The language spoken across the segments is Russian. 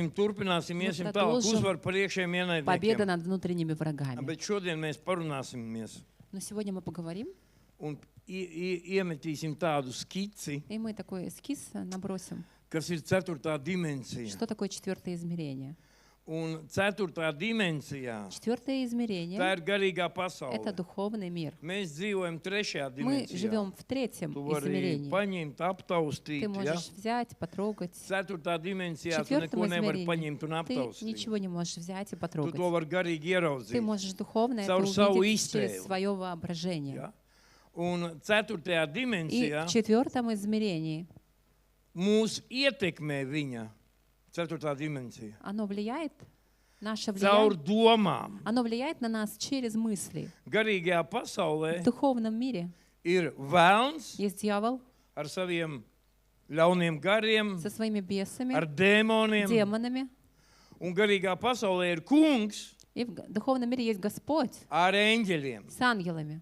Turpināsim, iesim tālāk. Uzvar par iekšējiem Победа ienaidniekiem. над внутренними врагами. Bet šodien mēs parunāsimies Но сегодня мы поговорим, un iemetīsim tādu skici, и мы такой эскиз набросим. kas ir 4. dimensija. Что такое четвертое измерение? Un 4. dimensijā Четвертое tā измерение ir garīgā — это pasaule. духовный мир. Mēs dzīvojam 3. Мы dimensijā. живем в третьем Tu vari измерении. paņemt, aptaustīt. Ты Ja? можешь взять, потрогать. 4. В dimensijā tu четвертом neko nevari измерении paņemt un ты aptaustīt. ничего не можешь взять и Tu потрогать. to vari garīgi Ты ieraudzīt. можешь духовно это Caur savu увидеть через iztēli. свое воображение. Ja? Un 4. И dimensijā в четвертом измерении mūs ietekmē viņa 4. dimensija. оно влияет, наше Caur влияние, domām. оно влияет на нас через мысли. Garīgajā pasaulē В духовном мире ir vēlns есть дьявол ar saviem ļauniem gariem, со своими бесами, ar dēmoniem. демонами. Un garīgā pasaulē ir kungs И в духовном мире есть Господь ar eņģeļiem. с ангелами.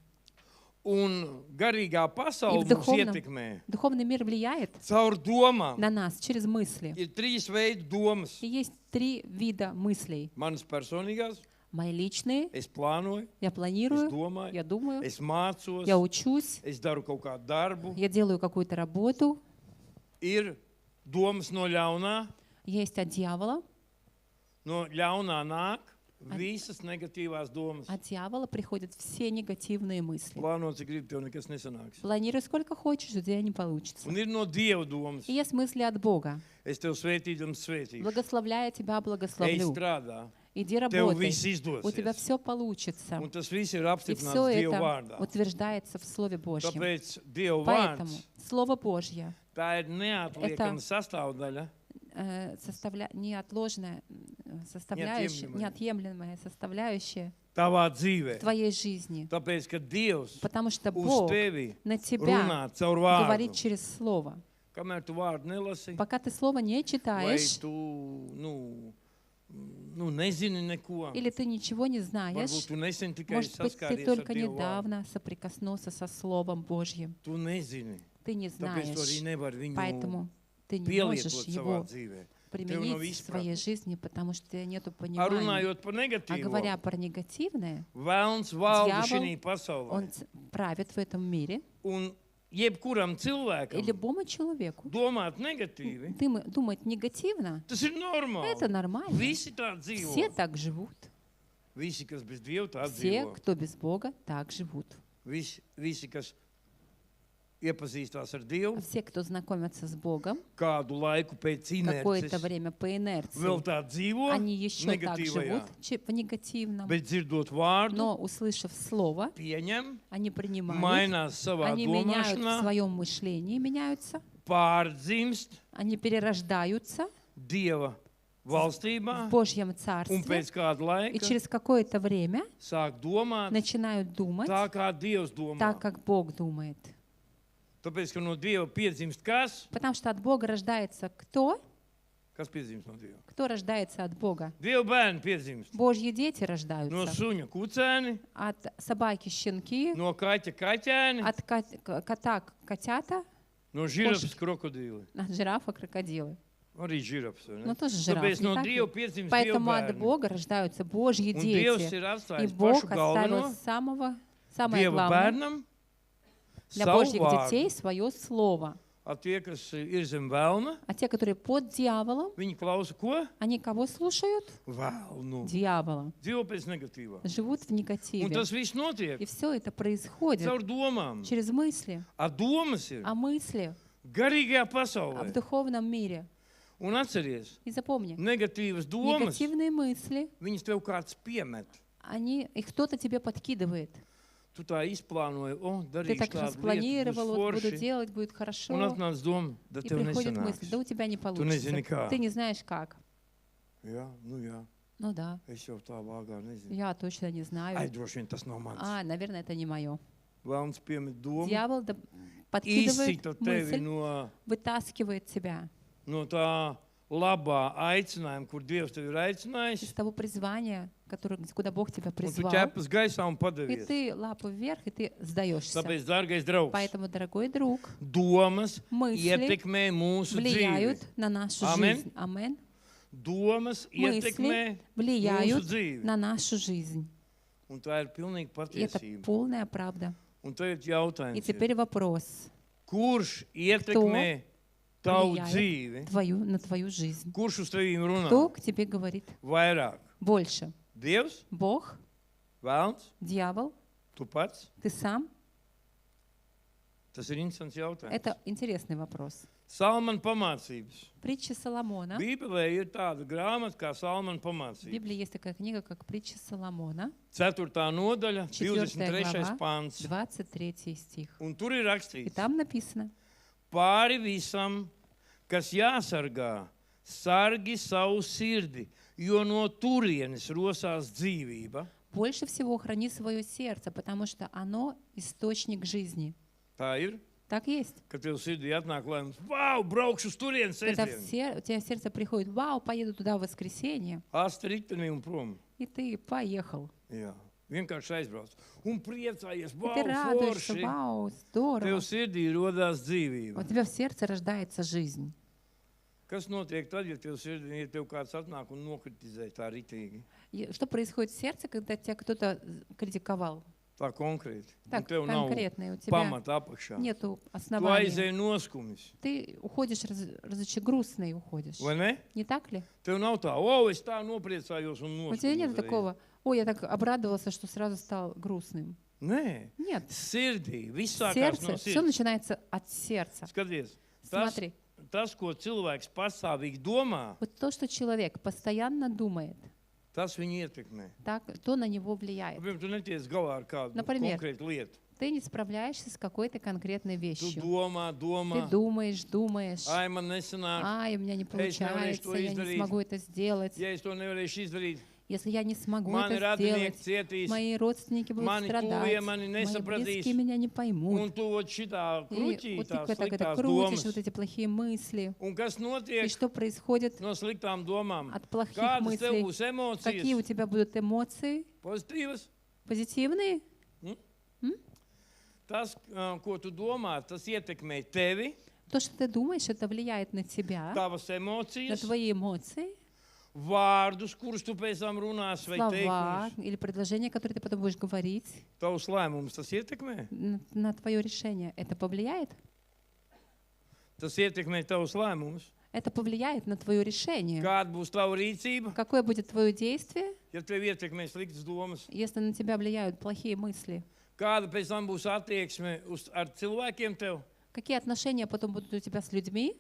Un garīgā pasaule И в mūs ietekmē духовный мир влияет caur domām. на нас через мысли. Ir 3 veidi domas. И есть 3 вида мыслей. Manas personīgās, Мои личные, es plānoju, я es планирую, domāju, я думаю, es mācos, я учусь, es daru kaut kādu darbu. я делаю какую-то работу. Ir domas no ļaunā, Есть от дьявола. no ļaunā nāk visas negatīvās domas. От дьявола приходят все негативные мысли. Plāno, cik gribi, tev nekas nesanāks. Планируй сколько хочешь, у тебя не получится. Un ir no Dieva domas. И есть мысли от Бога. Es tev svētīdams svētīšu. Благословляя тебя, Ej благословлю. strādā. Иди Tev работай. viss У тебя izdosies. все получится. Un tas viss ir И все apstiprināts Dieva это vārdā. утверждается в Слове Божьем. Tāpēc Dieva Поэтому vārds, Слово Божье tā ir neatliekama sastāvdaļa неотложная составляющая, неотъемлемая составляющая tavā в dzīvē. твоей жизни. Tāpēc, ka Dievs Потому что uz Бог tevi на тебя runā caur говорит vārdu. через Слово. Kamēr tu vārdu nelasi, Пока ты Слово не vai читаешь, tu nezini neko, или ты ничего не varbūt знаешь, tu nesen tikai может быть, ты saskāries ar только Dievu vārdu. недавно соприкоснулся со Словом Божьим. Tu nezini, Ты не tāpēc tu arī знаешь, nevari viņu поэтому ты не pielietot можешь savā его dzīvē. применить nav в своей izpratnes. жизни, потому что у тебя нету Ar понимания. runājot par А negatīvo, говоря про негативное, vēlns valda Djāvals, šī pasaulē. он правит в этом мире. Un jebkuram И cilvēkam любому человеку domāt negatīvi, думать негативно, tas ir normāli. это нормально. Visi tā dzīvo. Все так живут. Visi, kas bez Dieva tā Все, dzīvo. кто без Бога, так живут. Visi, kas iepazīstās ar Dievu, Все, кто знакомятся с Богом, kādu laiku pēc какое-то inerces, время по vēl инерции, tā dzīvo они еще так negatīvajā. живут в негативном. Bet dzirdot vārdu, Но, услышав Слово, pieņem, они принимают, mainās savā они меняют в domāšanā, своем мышлении, меняются, pārdzimst они перерождаются Dieva valstībā в Божьем un Царстве, pēc kāda и laika через какое-то время sāk domāt начинают думать tā, kā Dievs domā. так, как Бог думает. Tāpēc, ka no Dieva piedzimst kas? Потому что от Бога рождается кто? Kas piedzimst no Dieva? Кто рождается от Бога? Dieva bērni piedzimst. Божьи дети No рождаются. suņa kucēni, От собаки щенки, no kaķa kaķēni, от кота котята, no žirafas krokodīli. от жирафа крокодилы. Arī žirafas. vai ne? Ну тоже жираф, Tāpēc не no так ли? Dieva piedzimst Dieva Поэтому от bērni. Бога рождаются Божьи Un Dievs дети. ir И atstājis Бог pašu galveno оставил самое Dieva главное bērnam для savu Божьих vārdu. детей свое слово. A tie, kas ir zem vēlna, А те, которые под дьяволом, viņi klausa ko? они кого слушают? Vēlnu. Дьявола. Dzīvo pēc negatīvā. Живут в Un негативе. tas viss notiek И все это происходит caur domām. через мысли. A domas ir А мысли garīgajā в pasaulē. духовном мире. Un atceries, И запомни, negatīvas domas, негативные мысли, viņas tev kāds piemet. их кто-то тебе подкидывает. Tu tā izplānoji, Ты darīšu так tādu lietu, распланировал, вот буду būs forši. делать, будет Un хорошо. atnāc doma, da И tev приходит мысль, да nesanāks. у тебя не nezini получится. kā. Ты не знаешь как. Jā, nu jā, Ну да, es jau tā vāgā nezinu. я точно не Ai, знаю. droši vien tas nav mans. Наверное, это не мое. Vēlns piemet domu, Дьявол подкидывает izsita tevi мысль, вытаскивает тебя no tā labā aicinājuma, kur Dievs tevi ir из aicinājis, того призвания, куда Бог тебя un tu призвал. ķepas gaisā un И padavies. ты лапу вверх, и ты сдаешься. Tāpēc, dārgais draugs, Поэтому, дорогой друг, domas мысли ietekmē mūsu dzīvi. влияют на нашу Amen. жизнь. Амен. domas ietekmē Мысли влияют mūsu dzīvi. на нашу жизнь. Un tā ir pilnīgi И это patiesība. полная правда. Un tagad И jautājums ir, теперь вопрос. kurš ietekmē tavu Влияет dzīvi? на твою жизнь. Kurš uz tevīm runā Кто к тебе говорит vairāk? больше? Dievs, Бог, Vēlns, дьявол, tu pats? ты сам? Tas ir interesants jautājums. Это интересный вопрос. Salmana pamācības. Притча Соломона. Bībelē ir tāda grāmata kā Salmana В pamācības. Библии есть такая книга, как Притча Соломона, 4. nodaļa, 4. 23. глава, pants. 23 стих. Un tur ir И rakstīts, там написано: pāri visam, kas jāsargā, sargi savu sirdi, jo no turienes rosās dzīvība. больше всего храни свое сердце, потому что оно источник жизни. Tā ir, Так есть. ka tev sirdī atnāk lēmums, vau, braukšu uz turienes Когда sestdien. у тебя в сердце приходит: вау, поеду туда в воскресенье, Asti ritenim un prom. и ты поехал. Jā, vienkārši aizbrauc. Un priecājies, И vau, ты радуешься: forši. вау, Tev здорово. sirdī rodās dzīvība. У тебя в сердце рождается жизнь. Kas notiek tad, ja tev kāds atnāk un nokritizē tā ritīgi? И что происходит в сердце, когда тебя кто-то критиковал? Tā konkrēti. Un Так, tev nav конкретно, у тебя pamata apakšā. нету Tu основания. aizēji noskumis. Ты уходишь грустный уходишь. Vai ne? Не так ли? Tev nav tā, o, es tā nopriecājos un У тебя noskumu. нет uzreiz. такого: ой, я так обрадовался, что сразу стал грустным. Nē, Нет. sirdī, viss sākās Сердце, no все sirds. начинается от сердца. Skaties, Смотри, tas, ko cilvēks pastāvīgi domā, вот то, что человек постоянно думает, tas viņu ietekmē. так, то на него влияет. Piemēram, tu neties galā ar kādu Например, konkrētu lietu. Ты не справляешься с какой-то конкретной Tu вещью. domā, Ты думаешь, ai, man nesanāk, ай, у меня не получается, я не издарīt. смогу это сделать. ja es to nevarēšu izdarīt, Если я не смогу mani это radinieki сделать, cietīs, мои родственники будут mani страдать, tuvie mani мои nesapratīs. близкие меня не Un поймут. tu ot šitā И kruķī, вот ты tās так это sliktās крутишь, domas. вот эти плохие мысли. Un kas И notiek что происходит no sliktām domām? от плохих Kādas tev мыслей? būs Какие у emocijas? тебя будут эмоции? Pozitīvas. Позитивные? Tas, ko tu domā, tas ietekmē tevi, То, что ты думаешь, это влияет на тебя, tavas на emocijas, твои эмоции, vārdus, kurus tu pēc tam runāsi vai слова teikumus. или предложения, которые ты потом будешь говорить, Tavus lēmumus tas ietekmē? на твое решение. Это повлияет? Tas ietekmē tavus lēmumus. Это повлияет на твое решение. Kāda būs tava rīcība, Какое будет твое действие, ja tev ietekmē sliktas domas? если на тебя влияют плохие мысли? Kāda pēc tam būs attieksme ar cilvēkiem tev? Какие отношения потом будут у тебя с людьми?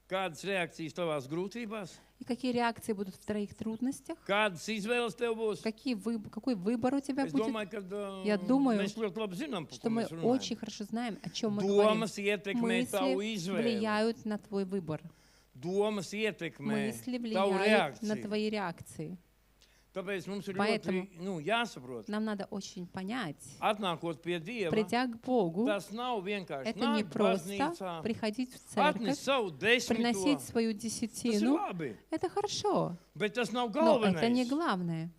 Kādas reakcijas tavās grūtībās? И какие реакции будут в твоих трудностях? Kādas izvēles tev būs? Какой выбор у тебя Es будет? domāju, ka Я думаю, mēs ļoti labi zinām, par Что ko мы mēs runājam. очень хорошо знаем, о чем мы говорим. Domas ietekmē tavu Мысли izvēli. влияют на твой выбор. Domas ietekmē Мысли tavu влияют на reakciju. твои реакции. Tāpēc mums ir Поэтому ļoti jāsaprot. Нам надо очень понять, Atnākot pie Dieva, придя к Богу, tas nav vienkārši это не nākt просто baznīcā, приходить в atnest церковь, savu desmito. приносить свою Tas ir десятину. labi, Это хорошо, bet tas nav но это не galvenais. главное.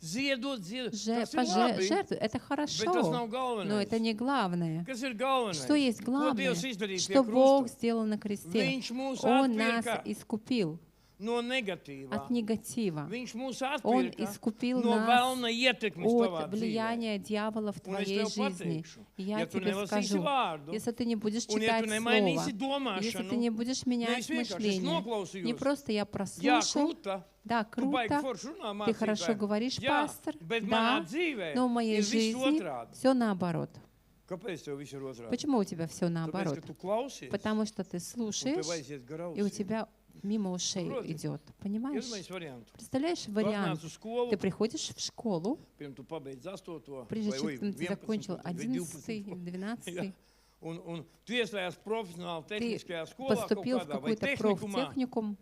Ziedot, tas ir labi, Жертву, это bet tas хорошо, nav но это galvenais. не главное. Kas ir galvenais? Что есть Ko главное? Dievs izdarīja pie Что Бог krusta? сделал на кресте? Viņš mūs Он нас atpirka искупил no negatīvā. от негатива. Viņš mūs Он atpirka искупил no нас vēlna ietekmes tavā от dzīvē. влияния дьявола в Un es твоей tev жизни. pateikšu, И я ja tu тебе nelasīsi скажу, vārdu, если ты не будешь un ja читать tu Слово, nemainīsi если ты domāšanu, не будешь менять nevis vienkārši es мышление, не noklausījos, просто я jā, прослушал, kruta, да, tu baigi круто, forši runā ты хорошо mācītāji. говоришь, Jā, пастор, bet да, manā dzīvē но в моей ir viss жизни otrādi. все наоборот. Kāpēc tev viss ir otrādi? Почему у тебя все Tāpēc, наоборот? ka tu klausies, Потому что ты un слушаешь, tev aiziet garā и у ausī. тебя мимо ушей Saproti? идет. Понимаешь? Iedomājies variantu. Представляешь Tu вариант? atnāc uz skolu, Ты приходишь в школу, piemēram, tu pabeidz 8. прежде vai, чем oi, ты 11. закончил vai 11 или 12. 12, Un tu iesaistās profesionāli ты tehniskajā skolā kaut поступил в kādā vai какой-то tehnikumā, профтехникум,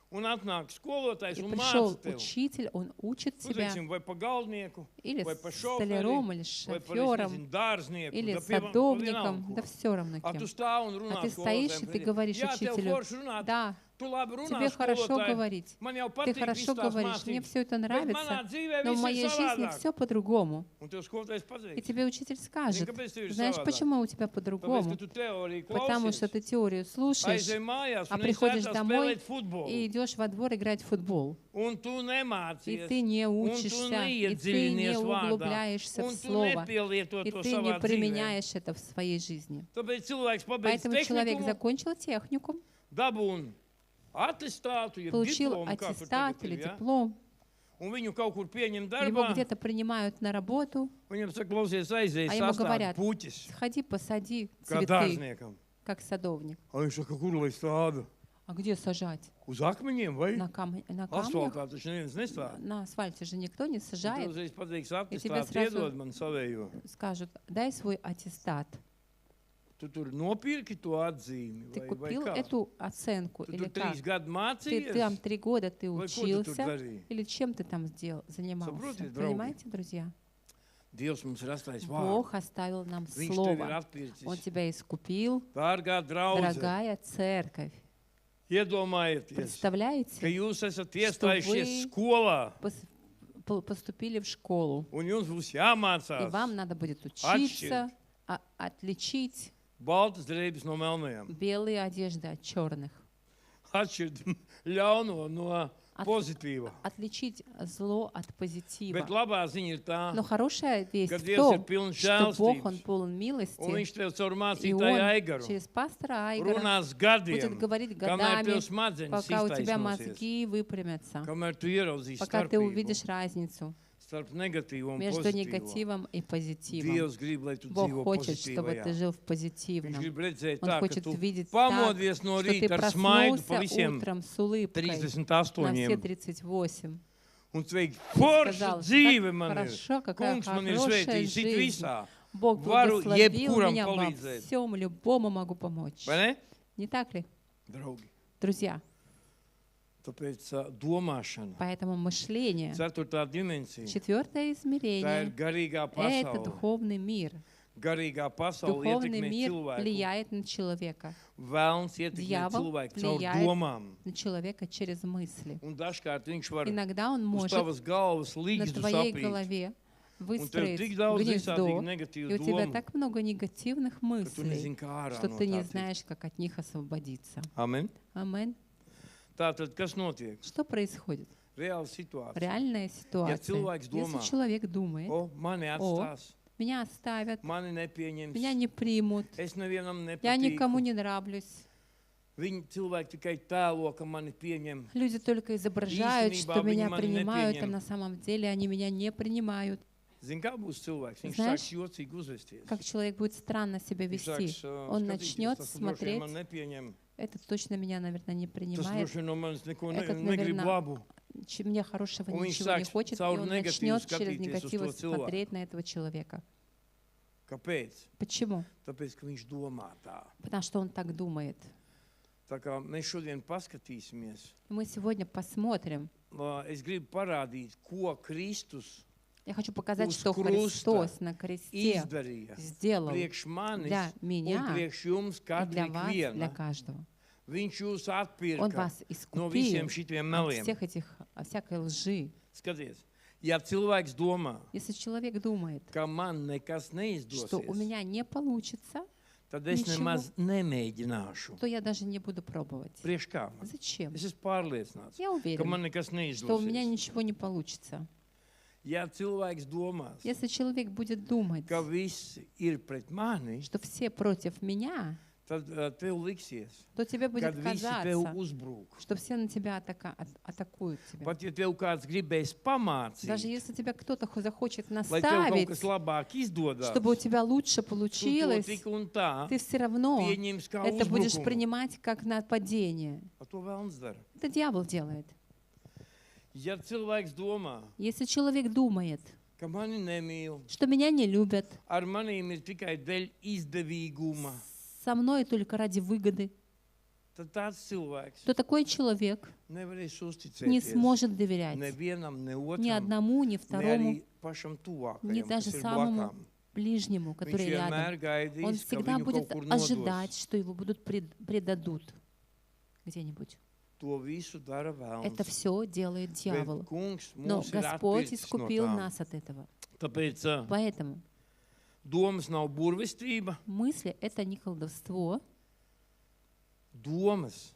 un atnāk skolotājs и un пришел māca tev. учитель, он учит Nu, тебя teiksim, vai pa galvnieku, или vai pa столяром, или vai pa, шофером, nezinu, dārznieku, или da pie- садовником, vienalga да ko. все равно A tu кем. stāv un runā А ты стоишь, и ты говоришь Jā, tev учителю, forši runāt, да, Tu labi runā, Тебе хорошо skolotāji. говорить. Man jau Ты patīk хорошо viss tās говоришь, мне mācības. все это Bet manā нравится, dzīvē но в viss ir моей жизни savādāk. все по-другому. Un tev skolotājs И pateiks, тебе учитель скажет, kāpēc tev ir знаешь, savādāk? почему у тебя Tāpēc, ka по-другому? tu teoriju Потому что klausies, ты теорию слушаешь, aizej mājās а un приходишь ej домой spēlēt futbolu. и идешь во двор играть в футбол. Un tu И nemācies. ты не Un tu учишься, и ты не neiedziļinies vārdā. углубляешься в Un tu слово, nepielieto и to ты не savā dzīvē. применяешь это в своей жизни. Tāpēc cilvēks pabeidz Поэтому человек tehnikumu, закончил техникум, dabūna attestātu, ja получил diplomu, kā kur аттестат tagad или ir, ja? диплом, Un viņu kaut kur pieņem его darbā. где-то принимают на работу, Viņam saka, klausies, aizies а ему sastāv говорят, puķis, сходи, посади kā цветы, dārzniekam. как садовник. A viņš saka, kur lai stādu? А где сажать? Uz akmeņiem vai? На камнях? Asfaltā taču neviens nestāv. На асфальте же никто не Un tu сажает. uzreiz pateiks, тебе attestātu, сразу- iedod man savējo. Скажут, дай свой аттестат. Tu tur nopirki to atzīmi Ты vai купил kā? эту оценку Tu или tur как? 3 gadu Ты там mācījies? 3 года ты Vai ko tu tur учился, darīji? или чем ты там занимался? Saprotiet, draugi? Понимаете, друзья? Dievs mums ir atstājis vārdu. Бог оставил нам Viņš tev ir Слово. Он atpircis. тебя искупил, Dārgā draudze, дорогая церковь. iedomājieties, ka Представляете? jūs esat Что iestājušies вы- skolā Поступили в школу, un jums būs и jāmācās вам надо будет учиться, отличить baltas drēbes no melnajām, белые одежды от черных, atšķirt ļauno no pozitīva. отличить зло от позитива. Bet labā ziņa ir tā, Но хорошая весть ka в Dievs ir том, pilns что Бог, Он žēlstības. полон Un милости, viņš tev caur и mācītāju Он Aigaru через пастора Айгора runās будет gadiem, говорить kamēr tev годами, smadzenes пока у тебя iztaisnosies, мозги выпрямятся, kamēr tu ieraudzīsi пока ты starpību увидишь разницу starp negatīvu un между pozitīvo. негативом и позитивом. Dievs grib, lai tu Бог dzīvo хочет, чтобы ты pozitīvajā. жил в Viņš позитивном. grib redzēt Он tā, ka хочет tu видеть так, pamodies no что ты rīta ar smaidu pa проснулся visiem утром с улыбкой на все 38 38. un sveiki, И forša сказал, dzīve как man ir. хорошо, какая Kungs man ir хорошая svētījis it жизнь. visā. Бог Varu благословил jebkuram меня во palīdzēt. всем, любому могу помочь. Vai ne? Не так ли, Draugi, друзья? tāpēc domāšana, Поэтому мышление, 4. dimensija, четвертое tā ir измерение, garīgā это pasaule. духовный мир. Garīgā pasaule Духовный ietekmē мир cilvēku. влияет на человека, Vēlns ietekmē Дьявол cilvēku caur влияет domām. на человека через мысли. Un dažkārt viņš var Иногда он uz может tavas galvas на līgstu твоей sapīt. голове Un tev выстроить tik daudz гнездо, visādīgi и negatīvu у тебя domu, так много негативных ka tu мыслей, nezini, kā ārā что no ты не tā tikt. знаешь, как от них освободиться. Amen. Амин. Tātad, kas notiek? Что происходит? Reāla situācija. Реальная ситуация. cilvēks Если domā, человек думает, O, mani atstās, меня оставят, mani nepieņems, меня не примут, es nevienam я никому nepatīku. не нравлюсь. Viņi cilvēki tikai tēlo, ka mani pieņem. Люди только изображают, Īstenībā что viņi меня mani принимают, а nepieņem. на самом деле они меня не принимают. Zini, kā būs cilvēks? Viņš Знаешь, sāks jocīgi uzvesties. Как человек будет странно себя Viņš вести. sāks, Он skatīties, начнет tas droši vien смотреть, man nepieņem. этот точно меня, наверное, не Tas принимает, droši vien no manis neko Этот, negrib наверное, labu. мне хорошего Он ничего не sāks хочет, и caur он negatīvu начнет через skatīties uz негатив to cilvēku. смотреть на этого человека. Kāpēc? Почему? Tāpēc, ka viņš domā tā. Потому что он так думает. Tā kā mēs šodien paskatīsimies, Мы сегодня посмотрим. es gribu parādīt, ko Kristus Я хочу показать, Uz что krusta Христос на кресте izdarīja сделал priekš manis для un меня priekš jums и для katru вас, для vienu. каждого. Viņš jūs Он atpirka вас no искупил visiem šitiem от meliem. всех этих, от всякой лжи. Skaties, ja cilvēks domā, Если человек думает, ka man nekas что у neizdosies, меня не получится, tad es Nичего. nemaz nemēģināšu. то я даже не буду пробовать. Priekš kā man? Зачем? Es esmu pārliecināts, Я ka уверен, man nekas что у меня neizdosies. ничего не получится. Ja cilvēks domās, Если человек будет думать, ka viss ir pret mani, что все против меня, tad tev liksies, то тебе будет kad visi tev казаться, uzbrūk. что все на тебя атакуют тебя. Pat ja tev kāds gribēs Даже pamācīt, если тебя кто-то захочет lai tev kaut наставить, kas labāk izdodas, чтобы у тебя лучше tu to получилось, tik un tā ты все равно pieņems kā это будешь uzbrukumu. принимать как нападение. A to vēlns dara. Это дьявол делает. Ja cilvēks domā, Если человек думает, ka mani nemīl, что меня не любят, ar manīm ir tikai dēļ izdevīguma, со мной только ради выгоды, tad tāds cilvēks то такой человек nevarēs не uzticēties сможет доверять nevienam, ne ни otram, одному, ни ne второму, arī pašam tuvākajam, ни даже kas ir самому blakām. ближнему, Viņš который рядом. vienmēr Он gaidīs, ka всегда viņu будет kaut kur ожидать, nodos. что его будут предадут где-нибудь. To visu dara Это vēlns. все делает Bet дьявол. kungs Но mūs ir Господь atpircis no искупил tām. нас от этого. Tāpēc Поэтому domas nav burvestība, мысли — это не колдовство. domas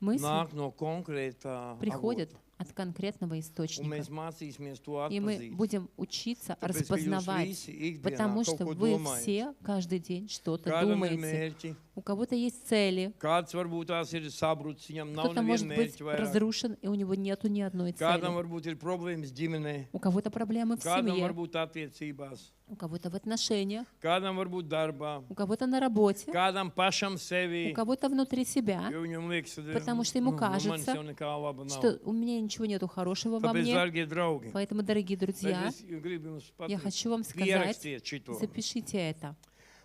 Мысли nāk no konkrētā приходят avota. от конкретного Un источника. mēs mācīsimies to И мы atpazīt. будем учиться Tāpēc, ka jūs распознавать, visi ikdienā потому kaut что ko вы domājat. все каждый день что-то Kādam ir думаете. mērķi, У кого-то есть цели, kāds varbūt tās ir sabrucis, viņam nav кто-то может neviena быть mērķa vairāk. разрушен, и у него нету ни одной Kādam цели. varbūt ir problēmas ģimenē, У кого-то проблемы в kādam семье, varbūt attiecībās, у кого-то в отношениях, kādam varbūt darbā, у кого-то на работе, kādam pašam у sevi. кого-то внутри себя, Jo viņam liekas, ka Потому что ему manis кажется, jau nekā laba nav. что у меня ничего нету хорошего во Tāpēc, мне. dārgie draugi, Поэтому, дорогие bet друзья, es gribu jums я pateikt, хочу вам сказать, pierakstiet šito. запишите это.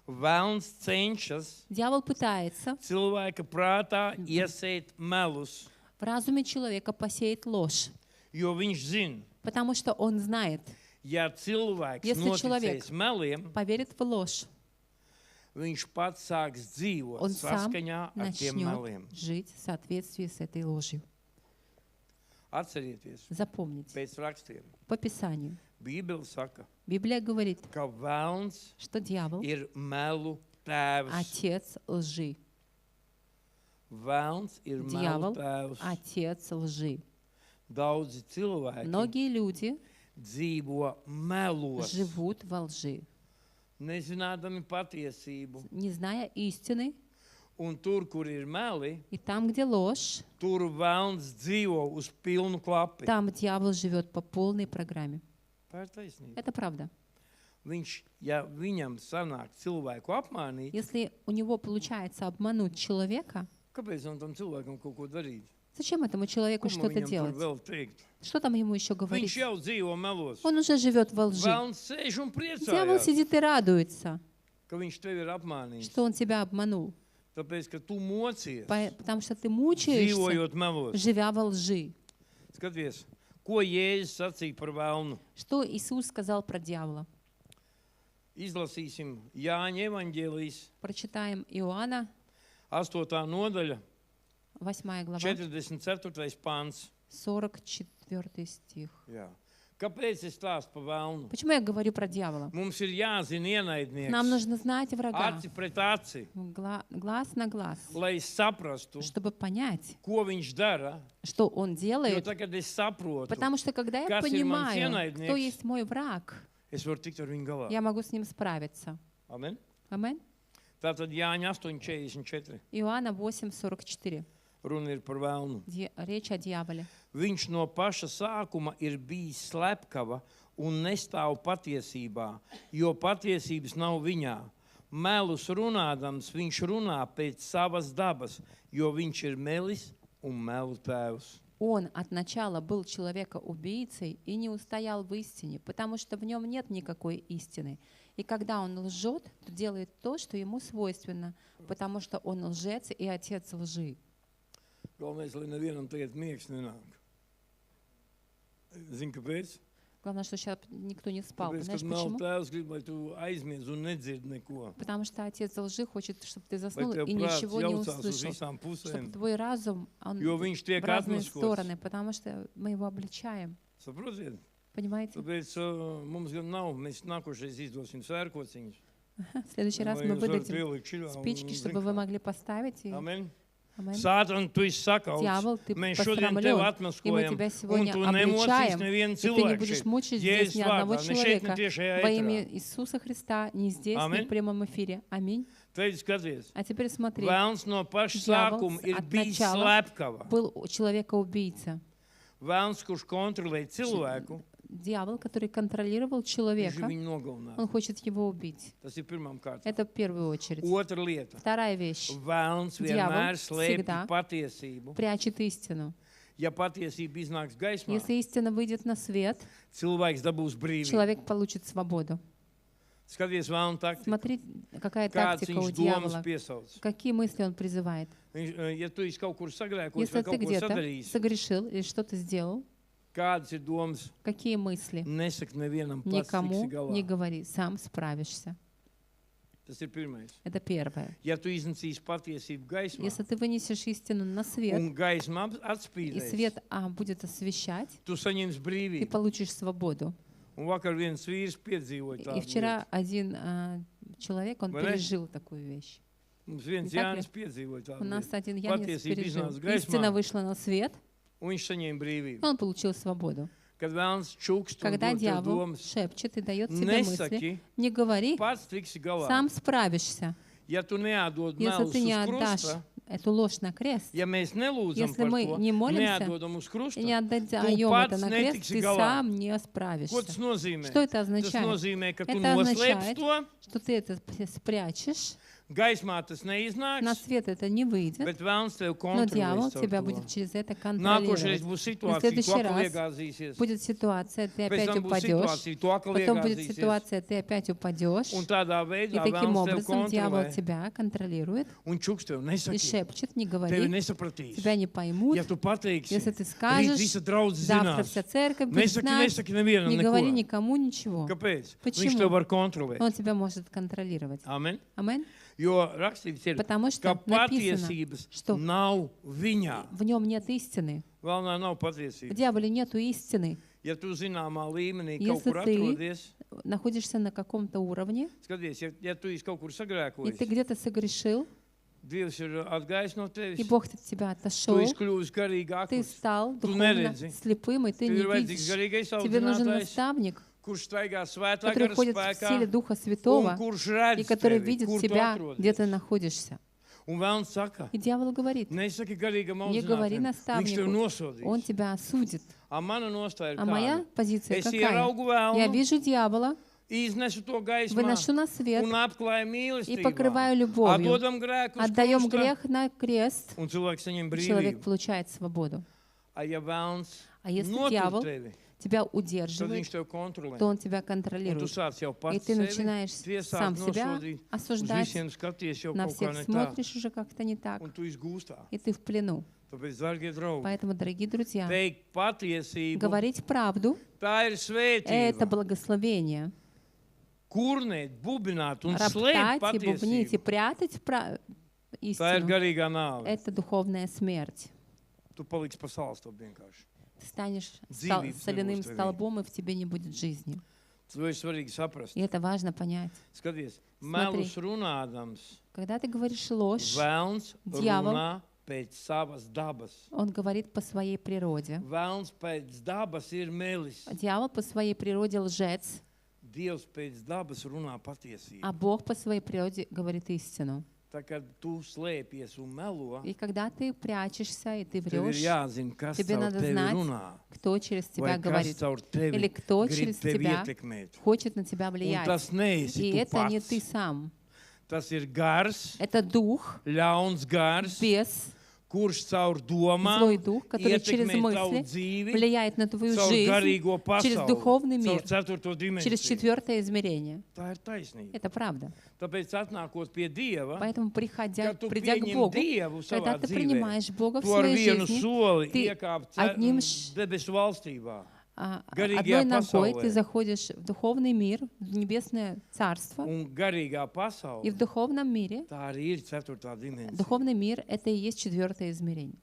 Velns cenšas Дьявол пытается cilvēka prātā iesēt melus, в разуме человека посеять ложь, jo viņš zina, потому что он знает, ja cilvēks Если человек noticēs meliem, поверит в ложь, viņš pats sāks dzīvot он сам saskaņā ar tiem meliem. начнет жить в соответствии с этой ложью. Atcerieties, Запомните, pēc rakstiem. по Писанию. Bībele saka, Библия говорит, ka velns что дьявол ir melu tēvs. — отец лжи. Velns ir melu Дьявол tēvs. — отец лжи. Daudzi cilvēki Многие люди dzīvo melos, живут во лжи, nezinādami patiesību. не зная истины. Un tur, kur ir meli, И там, где ложь, tur velns dzīvo uz pilnu klapi. там дьявол живет по полной программе. Tā ir taisnība. Это правда. Viņš, ja viņam sanāk cilvēku apmānīt, Если у него получается обмануть человека, kāpēc он tam cilvēkam kaut ko darīt? зачем этому человеку Ko man что-то viņam tur делать? vēl teikt? Что там ему еще Viņš говорить? jau dzīvo melos. Он уже живет во лжи. Velns sēž un Дьявол priecājās, сидит и радуется, ka viņš tevi ir apmānījis. что он тебя обманул, Tāpēc, ka tu mocies, потому что ты мучаешься, dzīvojot melos. живя во лжи. Skaties, ko Jēzus sacīja par velnu. Что Иисус сказал про дьявола? Izlasīsim Jāņa evaņģēlijas Прочитаем Иоанна, 8. nodaļa, 8 глава, 44. pāns. 44 стих. Jā. Kāpēc es stāstu par velnu? Почему я говорю про дьявола? Mums ir jāzina ienaidnieks. Нам нужно знать врага, Aci pret aci, глаз на глаз, lai es saprastu, чтобы понять, ko viņš dara. что он Jo делает. tagad es saprotu, Потому что когда я Kas ir mans понимаю, ienaidnieks? кто есть мой враг, es varu tikt ar viņu galā. я могу с ним справиться. Amen? Амин. Tātad Jāņa 8.44. Иоанна 8:44. Runa ir par velnu. Речь о дьяволе. Viņš no paša sākuma ir bijis slepkava un nestāv patiesībā, jo patiesības nav viņā. Melus runādams, viņš runā pēc savas dabas, jo viņš ir melis un melu tēvs. Он от начала был человека-убийцей и не устоял в истине, потому что в нем нет никакой истины. И когда он лжет, то делает то, что ему свойственно, потому что он лжец и отец лжи. Galvenais, lai nevienam tagad miegs nenāk. Zini, kāpēc? Главное, что сейчас никто не спал. Tāpēc, Знаешь kad melu почему? tēvs grib, lai tu aizmiedz un nedzird neko. Потому что отец лжи хочет, чтобы ты Lai заснул tev и prāts ничего не jaucās uz услышал. visām Чтобы pusēm. твой разум, он Jo viņš tiek в разные atmaskots. стороны, потому что мы его обличаем. Saprotiet? Понимаете? Tāpēc mums gan nav, mēs nākošais izdosim svērkociņus. В следующий раз Lai мы jūs varat выдадим ielikt šiļā un спички, zin чтобы вы kā. могли поставить. И... Amen. Amen. Sātan, tu esi sakauts. Дьявол, ты Mēs šodien tevi посрамлен, и мы atmaskojam. тебя Un сегодня tu nemocīs обличаем, nevienu и ты не cilvēku будешь šeit. мучить здесь Jēzus ни одного vārdā, ne šeit, ne человека tiešajā во имя ēterā. Иисуса Христа, не здесь, ни Amen. в прямом эфире. Аминь. Tad skaties, А теперь смотри, Velns no paša Djavals sākuma ir от bijis начала slepkava. был человека-убийца. Velns, kurš kontrolē cilvēku, Дьявол, который контролировал viņš человека, viņu nogalināt. он хочет его убить. Tas ir pirmām kārtām. Это в первую очередь. Otra lieta. Вторая вещь. Velns Djavol vienmēr slēpj всегда patiesību. Прячет истину. Ja patiesība iznāks gaismā, Если истина выйдет на свет, cilvēks dabūs brīvību. человек получит свободу. Skaties, Velna taktika. Смотри, какая Kāds тактика у viņš domas дьявола. piesauc. Какие мысли он призывает? Ja tu esi kaut kur sagrēkojis Если vai ты kaut ko где-то sadarījis, согрешил или что-то сделал, kādas ir domas, какие мысли? nesaka nevienam pats tiksi Никому galā. не говори, сам справишься. Tas ir pirmais. Это первое. Ja tu iznīcīsi patiesību gaismā, Если ты вынесешь истину на свет, un gaisma и atspīdēs, свет будет освещать, tu saņemsi ты brīvību. получишь свободу. Un vakar viens vīrs piedzīvoja И tādu вчера один человек, он Vai ne? пережил такую вещь. lietu. Mums viens Не так ли? Jānis piedzīvoja У tādu нас lietu. один Янис Patiesība пережил. iznāca gaismā, Истина вышла на свет, un viņš saņēma и brīvību. он получил свободу. Kad vēlns čukst un Когда dod tev дьявол domas, шепчет и дает тебе мысли, nesaki, не говори, pats tiksi galā. сам справишься. Ja tu neatdod Если melus ты не uz отдашь krusta, эту ложь на крест, ja mēs nelūdzam Если par мы to, не молимся neatdodam uz krusta, и не отдаем pats это на крест, netiksi ты galā. сам не Ko справишься. tas nozīmē? Что это Tas означает? nozīmē, ka tu Это noslēpsi означает, to, что ты это спрячешь, gaismā tas на neiznāks, свет это не выйдет, bet vēlns tev но дьявол kontrolēs caur тебя to. будет через это Nākošais контролировать. būs На situācija, tu следующий atkal раз iegāzīsies. будет ситуация, ты Pēc опять tam būs упадешь, situācija, tu atkal потом будет iegāzīsies. ситуация, ты опять упадешь, Un tādā и veidā таким vēlns tev образом дьявол kontrolē. тебя контролирует Un čuks tev и nesaki, шепчет, не tevi говори, nesapratīs. тебя не поймут. Ja tu pateiksi, Если ты rīt скажешь, visa draudze завтра zinās. вся церковь будет Nesaki, знать, nesaki nevienam не говори neko. никому ничего. Kāpēc? Viņš Почему? tev var kontrolēt. Он тебя может контролировать. Amen. Аминь. Jo rakstīts ir, Потому ka что написано, patiesības что nav viņā. в нем нет истины. Vēl nav В patiesības. дьяволе нету истины. Ja tu zināmā līmenī kaut Если kur ты atrodies, находишься на каком-то уровне, skaties, ja tu esi kaut kur и sagrēkojis, ты где-то согрешил, Dievs ir atgājis no и tevis, Бог от тебя tu отошел, esi kļuvis garīgi ты akls. стал Tu духовно neredzi. слепым, и ты Tev не ir vajadzīgs видишь. garīgais Тебе нужен audzinātājs, наставник, kurš staigā svētā который gara ходит в spēkā силе Духа un Святого, kurš и redz который tevi, видит kur tu тебя, где atrodies. ты находишься. Un vēlns saka, И дьявол говорит, nesaki garīgam не говори audzinātājam, viņš tev наставнику, он nosodīs. тебя осудит. A mana nostāja ir А моя tāda. позиция Es какая? ieraugu Я vēlnu, вижу дьявола, iznesu to gaismā выношу на свет un apklāju и mīlestību. покрываю любовью. Atdodam grēku uz Отдаем krusta, грех на крест, un cilvēks saņem и человек brīvību. получает свободу. A ja vēlns А если notur дьявол tevi, тебя tad удерживает, viņš tev kontrolē. то он тебя Un tu контролирует. sāc jau И pats ты sevi начинаешь сам tiesāt, себя nosodīt, uz осуждать, visiem skaties jau на kaut kā всех ne tā, смотришь уже как-то не так, un tu izgūstā. и ты в плену. Tāpēc, dārgie draugi, Поэтому, дорогие друзья, teikt patiesību, говорить правду tā ir — это svētība. благословение. Kurnēt, bubināt un slēpt Роптать и бубнить и patiesību, прятать tā ir истину garīgā nāve. — это духовная смерть. Tu paliksi pa salstopu vienkārši. Ты станешь Dzīvības соляным nebūs tevī. столбом, и в тебе не будет жизни. To ir svarīgi saprast. И это важно понять. Skaties, melus runādams, Когда ты говоришь ложь, vēlns Djavol. runā pēc savas dabas. он говорит по своей природе. Vēlns pēc dabas ir melis. Дьявол по своей природе лжец, Dievs pēc dabas runā patiesību. а Бог по своей природе говорит истину. Tā kā tu slēpies un melo, И когда ты прячешься и ты tev ir врешь, jāzina, kas тебе caur надо tevi знать, runā. кто через тебя Vai kas говорит, caur tevi или кто grib через tevi тебя ietekmēt. хочет на тебя Un влиять. tas neesi И tu это не pats. ты сам. Tas ir gars, Это дух, ļauns gars, бес, kurš caur domām злой дух, который через ietekmē tavu мысли dzīvi, влияет на твою caur жизнь, garīgo через pasauli, духовный caur мир, ceturto через dimensiju. четвертое измерение. Tā ir taisnība. Это правда. Tāpēc atnākot pie Dieva, Поэтому, kad tu придя к pieņem Богу, Dievu savā когда ты dzīvē, принимаешь Бога в tu ar своей vienu жизни, soli ты iekāp одним debesu valstībā. одной Garīgajā ногой pasaulē. ты заходишь в духовный мир, в небесное царство, Un garīgā и pasaule, в духовном мире, tā arī ir ceturtā dimensija. духовный мир — это и есть четвертое измерение.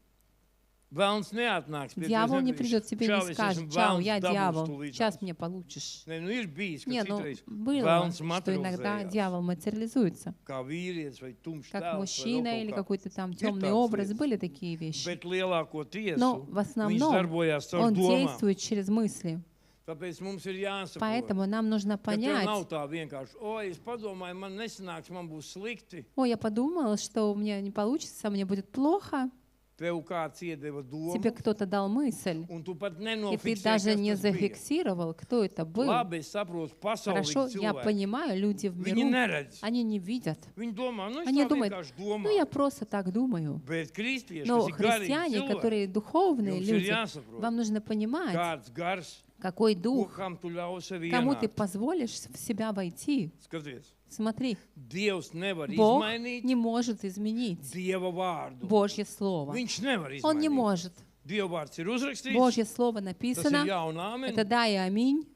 Vēlns neatnāks pie Дьявол tevis не nepatīk, придет тебе и "Čau, не es скажет: esmu «Чао, vēlns, я dabūs дьявол, tūlītās." сейчас мне получишь». Ne, nu ir bijis, ka Не, ну citreiz было, vēlns что иногда materializējās. дьявол материализуется, Kā vīrietis vai tumšs как tēls vai мужчина vēl или kaut kā. какой-то там Ir темный tādas образ. lietas. Были такие вещи. Bet lielāko Но tiesu в viņš основном darbojās caur он domām. действует через мысли. Tāpēc mums ir jāsaprot, Поэтому нам нужно ka tev понять: nav tā vienkārši, oi, es padomāju, man nesanāks, man būs slikti. ой, я подумала, что у меня не получится, мне будет плохо. Tev kāds iedeva domu, Тебе кто-то дал мысль, un tu pat и ты nenofiksēji, даже kas не tas bija. зафиксировал, кто это был. Labi, es saprotu, Хорошо, pasaulīgi я cilvēki. понимаю, люди в Viņi миру, neredz. они не видят. Viņi domā, nu, es Они tā думают: vienkārši ну, domāju. я просто так думаю. Bet kristieši, Но kas ir garīgi христиане, cilvēki, которые духовные jums ir люди, jāsaprot, вам нужно понимать, kāds gars, какой ko дух, kam tu ļauj sevi кому ты ienākt. позволишь в себя войти. Skaties, Смотри, Dievs nevar Бог izmainīt не может изменить Dieva vārdu. Божье Слово. Viņš nevar Он не izmainīt. может. Dieva vārds ir uzrakstīts, Божье Слово tas ir написано, jā un āmen. это да и аминь,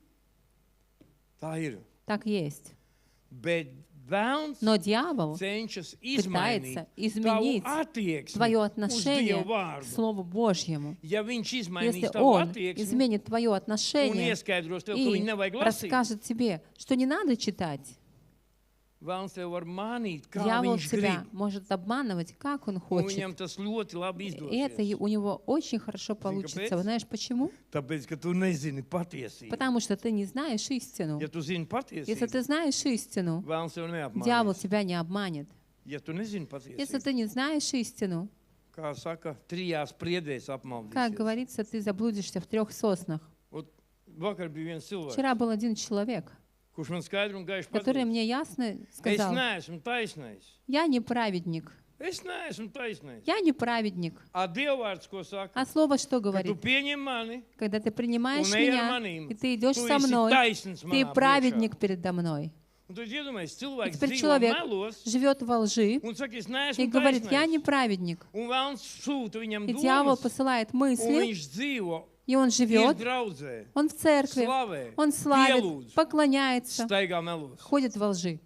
Tā ir. так есть. Bet Vēlns Но дьявол cenšas пытается izmainīt изменить tavu attieksmi твое uz отношение Dievu к vārdu. Слову Божьему. Ja viņš Если izmainīs tavu он attieksmi изменит твое un отношение ieskaidros tev, ka и viņu nevajag lasīt, расскажет тебе, что не надо читать, Vēlns tev var mānīt, kā дьявол viņš тебя grib. может обманывать, как он Un хочет. viņam tas ļoti labi И это izdosies. у него очень хорошо получится. kāpēc? Вы знаешь почему? Tāpēc, ka tu nezini patiesību. Потому что ты не знаешь истину. Ja tu zini Если patiesību, ты знаешь истину, Vēlns tev дьявол neapmānīs. тебя не обманет. Ja tu nezini Если patiesību, ты не знаешь истину, kā saka, trijās priedēs как apmaldīsies. говорится, ты заблудишься в 3 соснах. Ot, vakar bija viens cilvēks, Вчера был один человек, kurš man skaidri un gaiši который pateica, мне ясно es сказал: neesmu taisnais. я не праведник, Es neesmu taisnais. я не праведник. A Dievvvārds, ko saka, А слово что ka tu говорит? pieņem mani, Когда ты принимаешь un ej ar меня, manīm, и ты идешь tu со esi мной, taisns ты manā праведник передо мной. priekšā. Un tu iedomājies, И cilvēks теперь dzīvo человек melos живет во лжи un saka, es и neesmu говорит: я не taisnais. праведник. Un vēlns sūta viņam И дьявол domas, посылает un мысли, viņš dzīvo, и он ir живет, draudzē, он в церкви, slavē, он славит, pielūdz, поклоняется, staigā melos. ходит во лжи.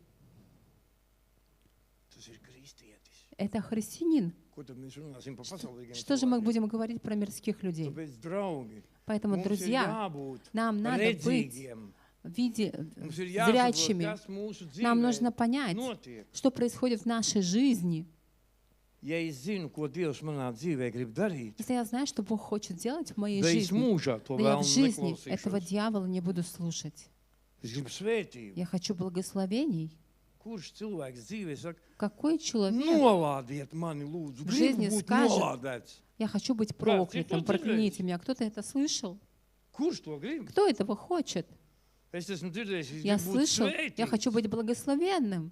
Tas ir kristietis. Это христианин. Ko tad mēs runāsim par pasaulīgiem Что же мы cilvēkiem? будем говорить про мирских людей? Tāpēc, draugi, Поэтому, mums ir друзья, jābūt нам надо быть redzīgiem. в виде Mums ir jāsaprot, зрячими. kas mūsu Нам dzīvē нужно понять, notiek. что происходит в нашей жизни. Ja es zinu, ko Dievs manā dzīvē grib darīt, Если я знаю, что Бог хочет делать в моей tad es жизни, mūžā to да я в vēlmu жизни этого neklausīšos. дьявола не буду слушать. Es gribu svētību. Я хочу благословений. Kurš cilvēks dzīvē saka, Какой человек? nolādiet mani, lūdzu, В жизни gribu būt скажет, nolādēts. Я хочу быть кто проклятым, это прокляните делает? меня. Кто-то это слышал? Kurš to grib? Кто этого хочет? Es esmu dzirdējis, es Я gribu būt слышал, я хочу svētīts. быть благословенным.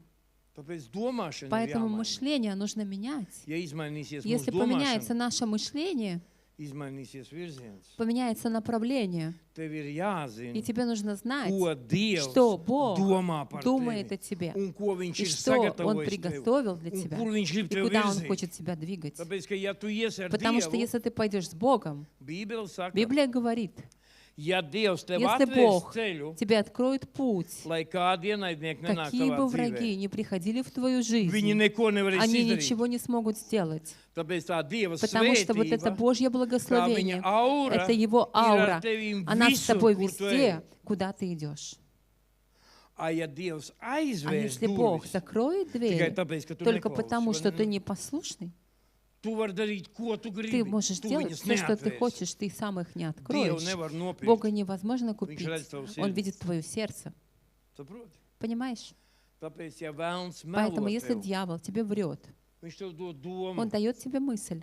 Tāpēc domāšana ir Поэтому jāmaina. мышление нужно менять. Ja izmainīsies mūsu Если поменяется domāšana, наше мышление, izmainīsies virziens. поменяется направление, Tev ir и jāzina, тебе нужно знать, ko Dievs что Бог domā par думает tevi. о тебе, Un ko viņš и ir что Он sagatavojis tev. приготовил для Un тебя, kur viņš grib и tev куда Он virzīt. хочет тебя двигать. Tāpēc, ka ja tu iesi ar Потому что Dievu, если ты пойдешь с Богом, Bībele saka, Библия говорит, ja Dievs tev если atvērs Бог ceļu, тебе откроет путь, lai kādi ienaidnieki nenāk какие tavā бы dzīvē, враги не приходили в твою viņi жизнь, neko nevarēs они izdarīt. ничего не смогут сделать. Tāpēc tā Dieva Потому что вот это svētība, Божье kā viņa благословение, aura, это Его ir ar аура, tevi она с visur, тобой kur tu везде, ej. куда ты идешь. A ja Dievs А aizvērs если Бог durvis, закроет tikai двери tāpēc, ka tu только neklausi, потому, vai что ne? ты непослушный, Tu vari darīt, ko tu gribi. ты можешь Tu делать viņus все, что ты neatvērsi. хочешь, ты сам их не Dievu откроешь. nevar nopirkt. Бога невозможно купить. redz tavu Он sirdi. видит твое сердце. Saproti? Понимаешь? Tāpēc, ja vēlns Поэтому melo если tev, дьявол тебе врет, viņš tev dod domu. он дает тебе мысль.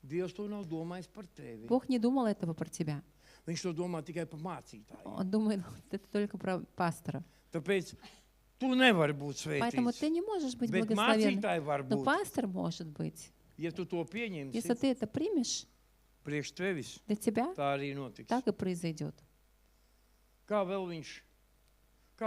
Dievs to nav domājis par tevi. Бог не думал этого про тебя. Viņš to domā tikai par mācītāju. Он думает, это только про пастора. Tāpēc tu nevari būt Поэтому svētīts. ты не можешь быть Bet благословенным. mācītāji var Но būt. пастор может быть. Ja tu to pieņemsi, Если ты это примешь, priekš tevis, для тебя tā arī notiks. так и произойдет. Kā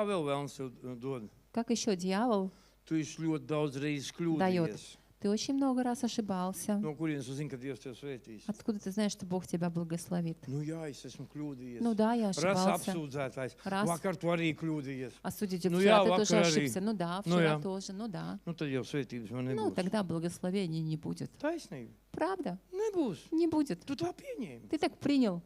vēl vēlns tev dod? Как еще дьявол? Tu esi ļoti daudz reizes Дает. kļūdījies. Ты очень много раз ошибался. No kurienes tu zini, ka Dievs tev svētīs? Откуда ты знаешь, что Бог тебя благословит? Nu jā, es esmu kļūdījies. Ну да, я Ras ошибался. apsūdzētājs. Раз. Vakar tu arī kļūdījies. Осудите Ну, вчера, я ты тоже vakar arī. ошибся. Ну да, Ну, вчера я. тоже, ну да. Nu tad jau svētības man Ну, nebūs. тогда благословения не будет. Taisnība. Правда? Nebūs. Не будет. Tu tā pieņēmi. Ты так принял.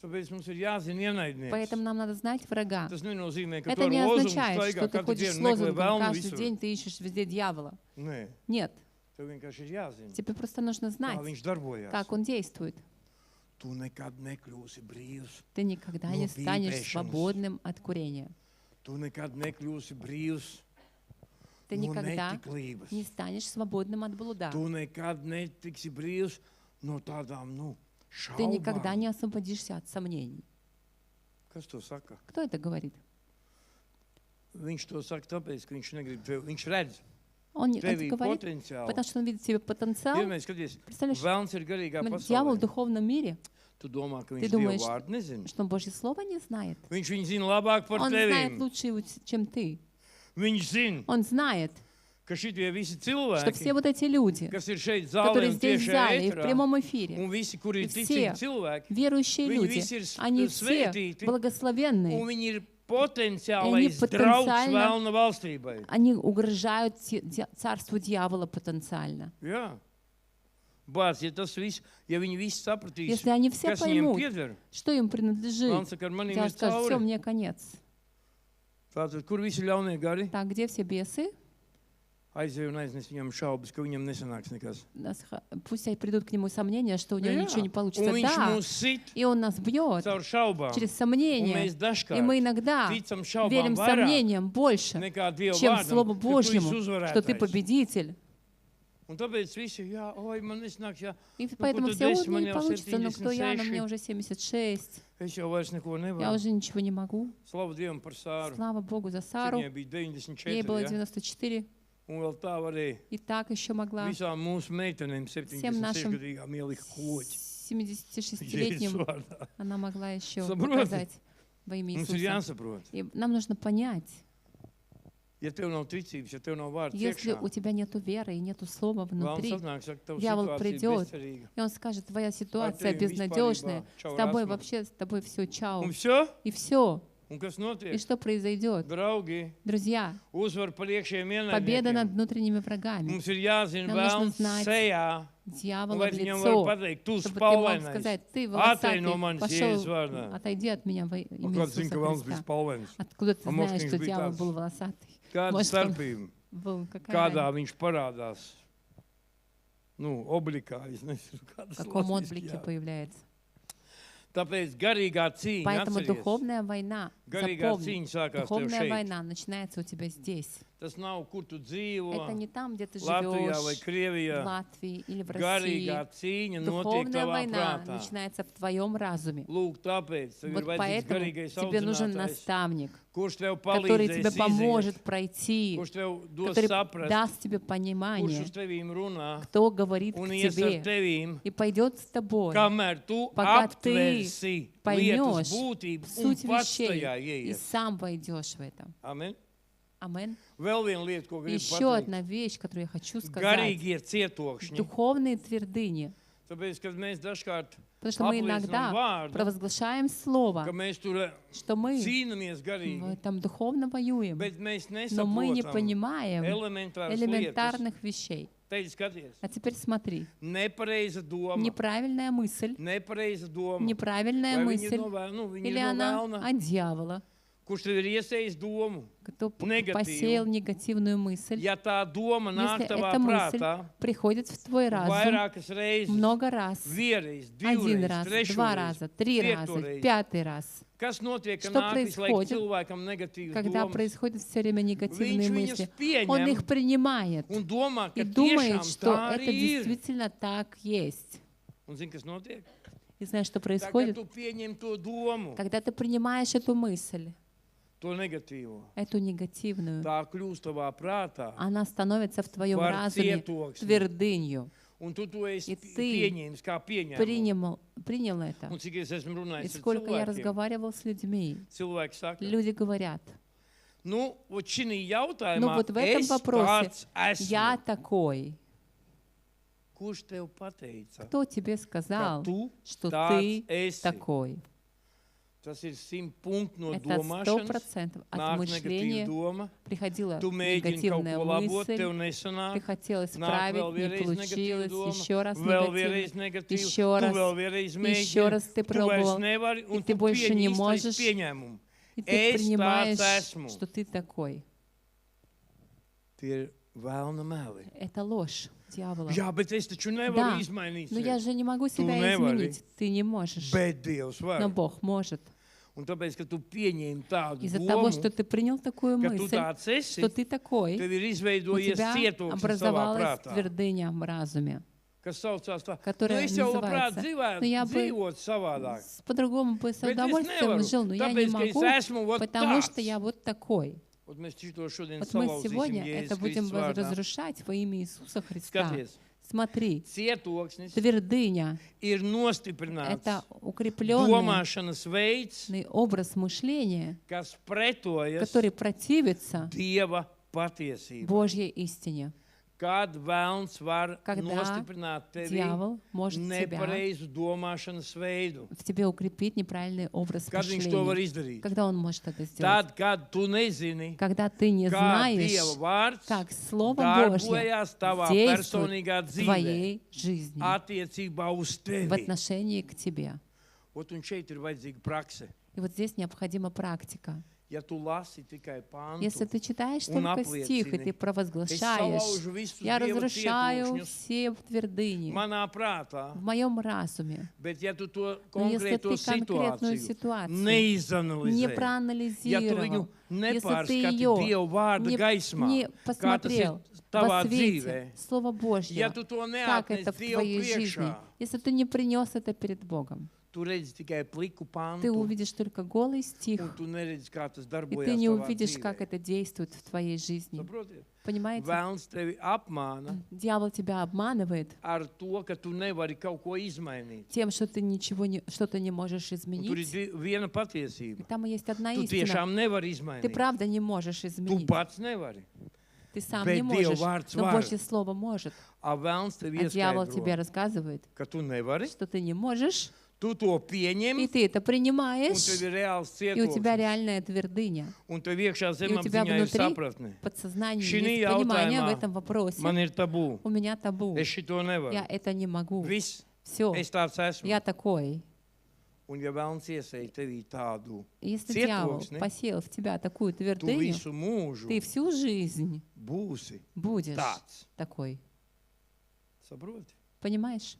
Tāpēc mums ir jāzina ienaidnieks. Поэтому нам надо знать врага. Tas nenozīmē, ka tu Это ar не lozungu означает, staigā что ты katru ходишь с dienu meklē лозунгом, vēlnu каждый visur. день ты ищешь везде дьявола. Nē, Нет, tev vienkārši ir jāzina, тебе просто нужно kā знать, viņš darbojās. как он действует. Tu nekad nekļūsi brīvs. Ты никогда Но не станешь пīpēšanas. свободным от курения. Tu nekad nekļūsi brīvs Ты no никогда netiklības. не станешь свободным от блуда. Tu nekad netiksi brīvs no tādām, Ты никогда šaubām. не освободишься от сомнений. Kas to saka? Кто это говорит? Viņš to saka tāpēc, ka viņš negrib tevi. Viņš redz Он это tevi говорит, potenciāli. потому что он видит в тебе потенциал. Pirmais, skaties, Представляешь, vēlns ir garīgā дьявол в pasaulē. духовном мире, Tu domā, ka Ты viņš думаешь, Dievu vārdu nezina. что он Божье Слово не знает. Viņš viņu zina labāk par Он знает tevi. лучше, чем ты. Viņš zina, Он знает, ka šitie visi что все cilvēki, вот эти люди, kas ir šeit zālē которые un здесь в tiešā зале и в ēterā, прямом эфире, un visi, kuri И ir все ticīgi cilvēki, верующие Viņi люди, visi ir они все svētīti, благословенные, un viņi ir potenciālais draugs vēlna valstībai. Они угрожают царству дьявола потенциально. Jā. Bāc, ja tas viss, ja viņi visi sapratīs, Если они все kas viņiem поймут, pieder, что им принадлежит, Vēlns saka, ar manīm дьявол ir скажет, все, cauri. мне конец. Tātad, kur visi ļaunie gari? Так, где все бесы? Aizēju un aiznes viņam šaubas, ka viņam nesanāks nekas. Пусть придут к нему сомнения, что у него Jā. ничего не получится. Un viņš Да, mūs sit и он нас бьет caur šaubām. через Un сомнения. mēs И dažkārt мы иногда ticam šaubām верим vairāk сомнениям больше, nekā Dieva чем vārdam, Слову ka tu Божьему, esi что ты uzvarētājs. победитель. Un tāpēc visi, jā, oi, man nesanāks, jā, И ko поэтому tu все, desi, man не jau получится, ну кто я, но 76. мне уже 76, Es jau vairs neko я nevaru. уже ничего не могу. Slavu Dievam par Sāru. Слава Богу за Cik Сару, viņai bija ей 94, было jā? 94, Un vēl tā varēja и так еще могла visām mūsu meitenēm Всем нашим 76-gadīgām ielikt koķi. 76-летним, Jēzus vārdā. она могла еще Saproti? показать во имя Mums ir Иисуса. jāsaprot. И нам нужно понять, Ja tev nav ticības, ja tev nav vārds если iekšā, у тебя нету веры и нету слова vēlams внутри, atnāk, saka, tava дьявол situācija ir придет, bezcerīga. и он скажет, твоя ситуация tevi безнадежная, vispārībā с тобой čau вообще, с тобой все чао. Un все? И все. Un kas И notiek? что произойдет? Draugi, Друзья, uzvar par iekšējiem победа над ienaidniekiem. внутренними врагами. Mums ir jāzina Нам нужно vēlns знать sejā, Дьявола lai в viņam var лицо, pateikt, tu чтобы ты мог spalvainais. сказать, ты Atej волосатый, no manis Jēzus пошел, vārdā. отойди от меня во Un имя kāds zina, Иисуса ka vēlns bija Христа. spalvains? Откуда ты А может, знаешь, viņš что bija дьявол tāds? был волосатый? Kāda Может, он starpība? был, какая Kādā разница? viņš parādās? Nu, oblikā, es nezinu, В kādas каком latviski, облике jā. появляется? Tāpēc garīgā cīņa, Поэтому atceries, духовная война, garīgā запомни, cīņa sākās tev духовная šeit. война начинается у тебя здесь. Tas nav, kur tu dzīvo, Это не там, где ты Latvijā vai живешь, в Krievijā. Латвии или в Garīgā России. cīņa notiek Духовная tavā война prātā. начинается в твоем разуме. Lūk, tāpēc tev ir Вот vajadzīgs поэтому garīgais тебе нужен audzinātājs, наставник, kurš tev который palīdzēs тебе поможет iziet, пройти, kurš tev dos который saprast, даст тебе kurš понимание, uz tevīm runā кто говорит к un ies ar тебе tevīm, и пойдет с тобой, kamēr tu пока ты aptversi lietas поймешь būtību un суть pats вещей tajā и ieies. сам войдешь в это. Amen. Амин. Vēl viena lieta, ko gribu Еще pateikt. одна вещь, которую я хочу сказать. Garīgie cietokšņi. Духовные твердыни. Tāpēc, kad mēs dažkārt Потому что мы apliecinām иногда vārdu, провозглашаем ka Слово, mēs tur что мы cīnāmies в garīgi, этом духовно воюем, bet mēs но мы не nesaprotam понимаем elementāras lietas. элементарных вещей. Te skaties, А теперь смотри. nepareiza doma, Неправильная мысль, nepareiza doma. неправильная Vai viņi ir мысль, no vēl- nu, viņi или ir no она vēlna, от дьявола, kurš tev ir iesējis domu. кто Негативу. посеял негативную мысль. Ja tā doma nāk Если tavā эта мысль prātā приходит в твой разум vairākas reizes, много раз, vienreiz, один divreiz, раз, trešreiz, два раза, три раза, piektoreiz, пятый раз, kas notiek, ka Что nāk visu laiku происходит, cilvēkam negatīvas когда domas? происходят все время негативные Viņš мысли, viņus он pieņem их принимает un domā, ka и думает, tiešām что tā это arī ir. действительно так есть. Un zini, kas notiek? И знаешь, что Tā kā происходит? tu pieņem to domu, Когда ты принимаешь эту мысль, to negatīvo, эту негативную, tā kļūst tavā prātā. она становится в твоем Par разуме cietoksni. твердынью. Un tu to esi И ты pieņēmis kā pieņēmumu. Принял это. Un cik es esmu И runājis ar сколько я cilvēkiem, разговаривал с людьми, cilvēki saka, люди говорят, nu, вот šī jautājumā ну вот в этом es вопросе tāds esmu. я такой. Kurš tev pateica, Кто тебе ka сказал, tu что tāds ты esi? такой? Tas ir 100 punkti no Это domāšanas. 100% от Nāk negatīva мышления doma, приходила tu mēģini kaut негативная ko labot, tev мысль, nesanāk. ты хотел Nāk исправить, vēl не vienreiz negatīva получилось, doma, еще раз vēl vienreiz негативно, negatīva, еще tu раз, vēl vienreiz еще mēģini, раз ты tu vairs пробовал, nevari, un и ты tu больше не pieņem можешь, pieņēmumu. и ты Es принимаешь, tāds esmu. что ты такой. Tie ir vēlna meli. Это ложь дьявола. Jā, bet es taču Да, nevaru izmainīt но я sevi. же не могу себя nevari. изменить. Ты не можешь, Bet Dievs var. но Бог может. Un tāpēc, ka tu pieņēmi tādu Из-за того, domu, что ты принял такую ka tu мысль, tāds esi, что ты такой, tev ir у izveidojies тебя cietoksnis savā образовалась prātā. твердыня в разуме, Kas saucās tā, которая es jau labprāt называется, я бы dzīvot savādāk. по-другому бы с Bet es удовольствием nevaru, жил, но я не tāpēc, ka es могу, esmu vot потому что tāds. я вот такой. Un mēs šito šodien Вот мы salauzīsim сегодня Jēzus это будем Kristus vārdā. разрушать во имя Иисуса Христа. Skaties, Смотри, cietoksnis твердыня ir nostiprināts это укрепленный domāšanas veids, образ мышления, kas pretojas который противится Dieva patiesībai. Божьей истине. Kad vēlns var Когда nostiprināt tevi дьявол может тебя, nepareizu domāšanas veidu. в тебе укрепить неправильный образ Kad viņš to var мышления. izdarīt? Когда он может это сделать? Tad, kad tu nezini, Когда ты не kā знаешь, Dieva vārds как Слово Божье darbojās tavā действует personīgā в dzīvē твоей жизни, attiecībā uz в tevi. отношении к тебе. Ot, un šeit ir vajadzīga prakse. И вот здесь необходима практика. Ja tu lasi tikai Если pantu, ты читаешь un только стих, и apliecini, ты es провозглашаешь, salaužu visus я Dieva разрушаю cietokšņus все твердыни manā prātā, в моем разуме. bet ja tu to Но если konkrēto ты конкретную situāciju ситуацию не neizanalizē, ja tu viņu проанализировал, если ты nepārskati ее Dieva vārda gaismā, не kā tas ir посмотрел tavā во dzīvē, свете Слова ja Божьего, tu to как neatnes это в Dievu твоей жизни, priekšā, если ты не принес это перед Богом, tu redzi tikai pliku ты pantu, увидишь только голый un стих, tu neredzi, kā tas и darbojas ты не tavā увидишь, dzīvē. как это действует в твоей жизни. Saprotiet? Понимаете? Vēlns tevi apmāna Дьявол тебя обманывает ar to, ka tu nevari kaut ko izmainīt. тем, что ты ничего не, что-то не можешь Un tur ir изменить. viena patiesība. Там есть одна Tu истина. tiešām nevari Ты izmainīt. правда не можешь Tu изменить. pats nevari. Ты сам Bet не Dieva можешь, vārds но var. Божье Слово может. A vēlns tevi А дьявол тебе ieskaidro, рассказывает, ka tu nevari. что ты не можешь, Tu to и pieņem, ты это un принимаешь, tev ir reāls и у тебя cietoklis. реальная твердыня. Un tev iekšā И у тебя zemapziņā ir внутри sapratne. подсознание Šī есть понимание в jautājumā этом вопросе. man ir tabū. У меня табу. Es šito nevaru. Я это не могу. Viss. Все, Es tāds esmu. я такой. Un ja vēlns iesēja tevī tādu, Если дьявол Cietoksni. посеял в тебя такую tu твердыню, visu mūžu ты всю жизнь būsi будешь tāds. такой. Saproti? Понимаешь?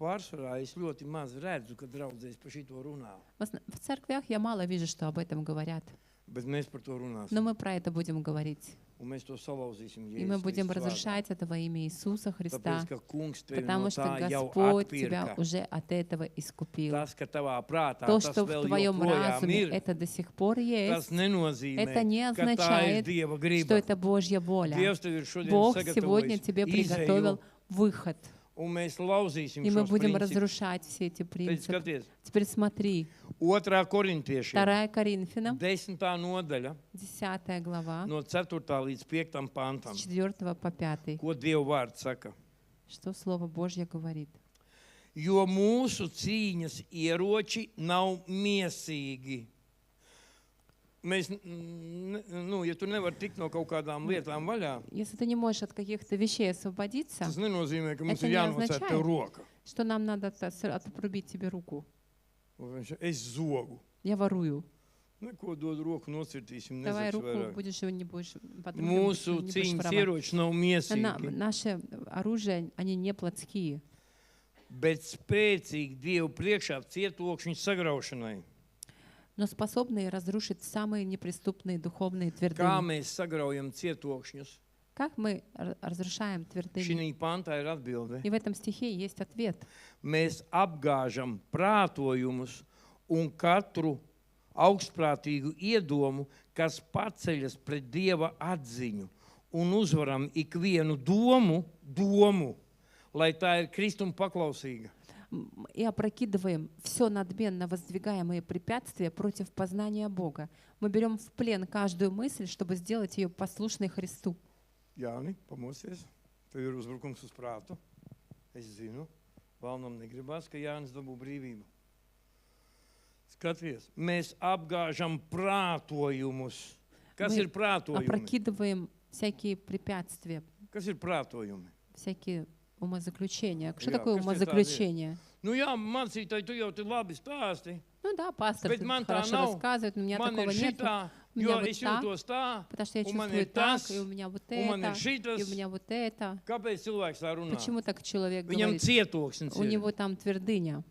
Pārsvarā es ļoti maz redzu, kad draudzēs par šito runā. В церквях я мало вижу, что об этом говорят. Bet mēs par to runāsim. Но мы про это будем говорить. Un mēs to salauzīsim И мы Jēzus будем Kristus vārdā. разрушать это во имя Иисуса Христа, Tāpēc, ka kungs tevi no потому что tā jau Господь тебя atpirka. уже от этого искупил. Tas, ka tavā prātā То, tas что в vēl твоем joprojām разуме ir, это до сих пор tas есть, nenozīmē, это не ka tā ir означает, Dieva что griba. это Божья воля. Dievs tev ir šodien Бог сегодня sagatavojis тебе izēju, приготовил выход. un mēs lauzīsim И мы šos будем principus. разрушать все эти Tad принципы. skaties, Теперь смотри, 2. korintiešiem, 2 Коринфянам, 10. nodaļa, 10 глава, no 4. līdz 5. pantam. с 4 по 5. Ko Dieva vārds saka? Что Слово Божье говорит? Jo mūsu cīņas ieroči nav miesīgi. Mēs, ja tu nevari tikt no kaut kādām lietām vaļā, Если ты не можешь от каких-то вещей освободиться, tas nenozīmē, ka mums Это ir не jānocērt означает. tev roka. что нам надо отрубить тебе руку. Es zogu. Я ворую. Neko dod roku, nocirtīsim, Давай nezaks руку vairāk. будешь его не будешь Mūsu cīņas ieroči nav miesīgi, Наше оружие, они не плотские, bet spēcīgi Dievu priekšā cietokšņu sagraušanai. но способные разрушить самые неприступные духовные Kā твердыни. mēs sagraujam cietokšņus? Как мы разрушаем твердыни? Šī pantā ir atbilde. И в этом стихе есть ответ. Mēs apgāžam prātojumus un katru augstprātīgu iedomu, kas paceļas pret Dieva atziņu, un uzvaram ikvienu domu, lai tā ir Kristum paklausīga. И опрокидываем все надменно воздвигаемые препятствия против познания Бога. Мы берем в плен каждую мысль, чтобы сделать ее послушной Христу. Jāni, pamosies. Tev ir uzbrukums uz prātu. Es zinu, valnam negribas, ka Jānis dabū brīvību. Skaties, mēs apgāžam prātojumus. Kas Мы ir prātojumi? опрокидываем всякие препятствия, Kas ir prātojumi? всякие умозаключения. Что Jā, такое kas tie умозаключение? Nu jā, mācītāji, tu jau te labi stāsti. Ну да, пастор Bet тут man tā хорошо nav. рассказывает, но у меня Man такого ir нет. šitā, У меня jo вот es так, jūtos tā, потому что я un man чувствую ir так, tas, и у меня вот un man ir это, и šitas. у меня вот это. Kāpēc cilvēks tā runā? Почему так человек Viņam говорит? cietoksnis У ir. него там твердыня.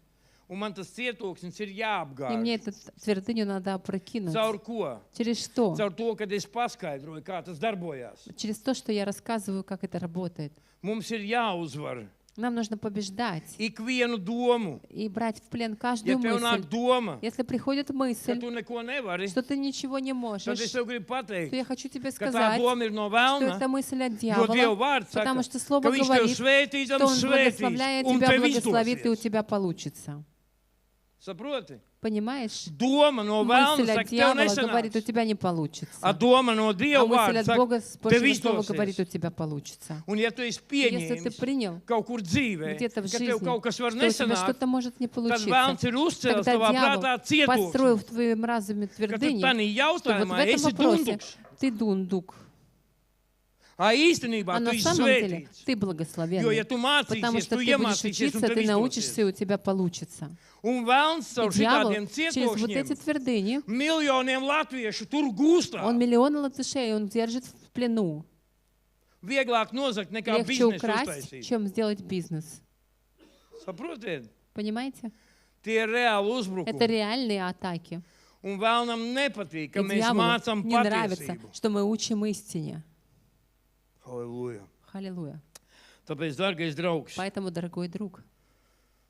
Un man tas cietoksnis ir И мне jāapgāž. эту твердыню надо опрокинуть. Caur ko? Через что? Caur to, kad es paskaidroju, kā tas darbojās. Через то, что я рассказываю, как это работает. Mums ir jāuzvar Нам нужно побеждать ikvienu domu. и брать в плен Ja каждую tev nāk мысль. doma, Если приходит ka мысль, tu neko nevari, что ты ничего не tad es можешь, tev gribu то pateikt, я хочу тебе ka tā сказать, doma ir no что vēlna, это мысль от jo Dieva дьявола, vārds saka, потому что ka Слово viņš tev говорит, svētīdams что Он svētīs, благословляет un тебя, tev благословит, и у izdosies. тебя получится. Saproti? Понимаешь? Doma no vēlna Мысль от saka, tev дьявола говорит, у nesanāks. тебя не получится. A doma no А Dieva мысль vārda от saka, Бога с tev Божьего слова говорит, у izdosies. тебя получится. Un ja tu esi Если ты pieņēmis принял kaut kur dzīvē, где-то в ka tev жизни, kaut kas var что у тебя nesanākt, что-то может не tad получиться, vēlns ir uzcēlis тогда tavā дьявол prātā построил cietoksni. в твоем разуме Ka tu твердыню, tādā что вот в jautājumā этом esi вопросе dunduks. ты дундук, A īstenībā а tu на esi самом деле svētīts. ты Jo, ja благословенный. tu Потому mācīsies, что tu ты будешь iemācīsies un учиться, tev ты научишься, и izdosies. у тебя получится. Un vēlns И caur дьявол šitādiem через вот эти cietokšņiem твердыни, miljoniem latviešu tur gūstā. он миллионы латышей, он держит в плену. Vieglāk nozagt nekā Легче biznesu украсть, uztaisīt. чем сделать бизнес. Saprotiet? Понимаете? Tie ir reāli Это uzbrukumi. реальные атаки. Un vēlnam nepatīk, ka И mēs дьяволу mācām не нравится, patiesību. что мы учим истине. Halleluja. Халилуя. Tāpēc, dārgais draugs, Поэтому, дорогой друг,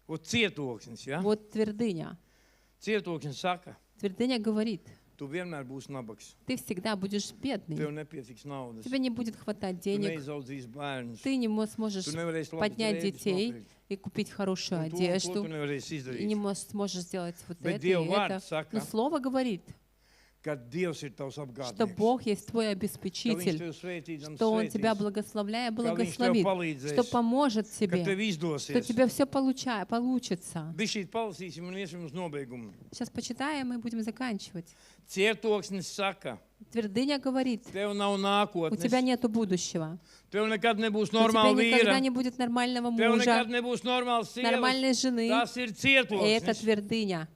ot cietoksnis, ja? вот твердыня. Cietoksnis saka, Твердыня говорит, tu vienmēr būsi nabaks. ты всегда будешь Tev бедный, nepietiks naudas. тебе не будет хватать Tu денег, neizaudzīs bērnus. ты не сможешь Tu nevarēsi labi поднять детей и купить хорошую Tu одежду, nevarēsi и не izdarīt. сможешь сделать вот Bet это и Dieva это. vārds saka, Но Слово говорит, ka Dievs ir tavs что apgādnieks. Бог есть твой Ka Viņš обеспечитель, tev svētīdams что Он тебя svētīs. благословляя Ka Viņš tev благословит, что palīdzēs. поможет Ka тебе, tev что izdosies. тебе все получится. Bišķīt palasīsim un iesim uz nobeigumu. Сейчас почитаем и будем заканчивать. Cietoksnis saka, Твердыня говорит, tev nav у тебя nākotnes. нету будущего, Tev nekad nebūs у тебя normāla никогда vīra. не будет нормального Tev мужа, nekad nebūs normāls sievas. нормальной жены. Tas ir И это cietoksnis. твердыня.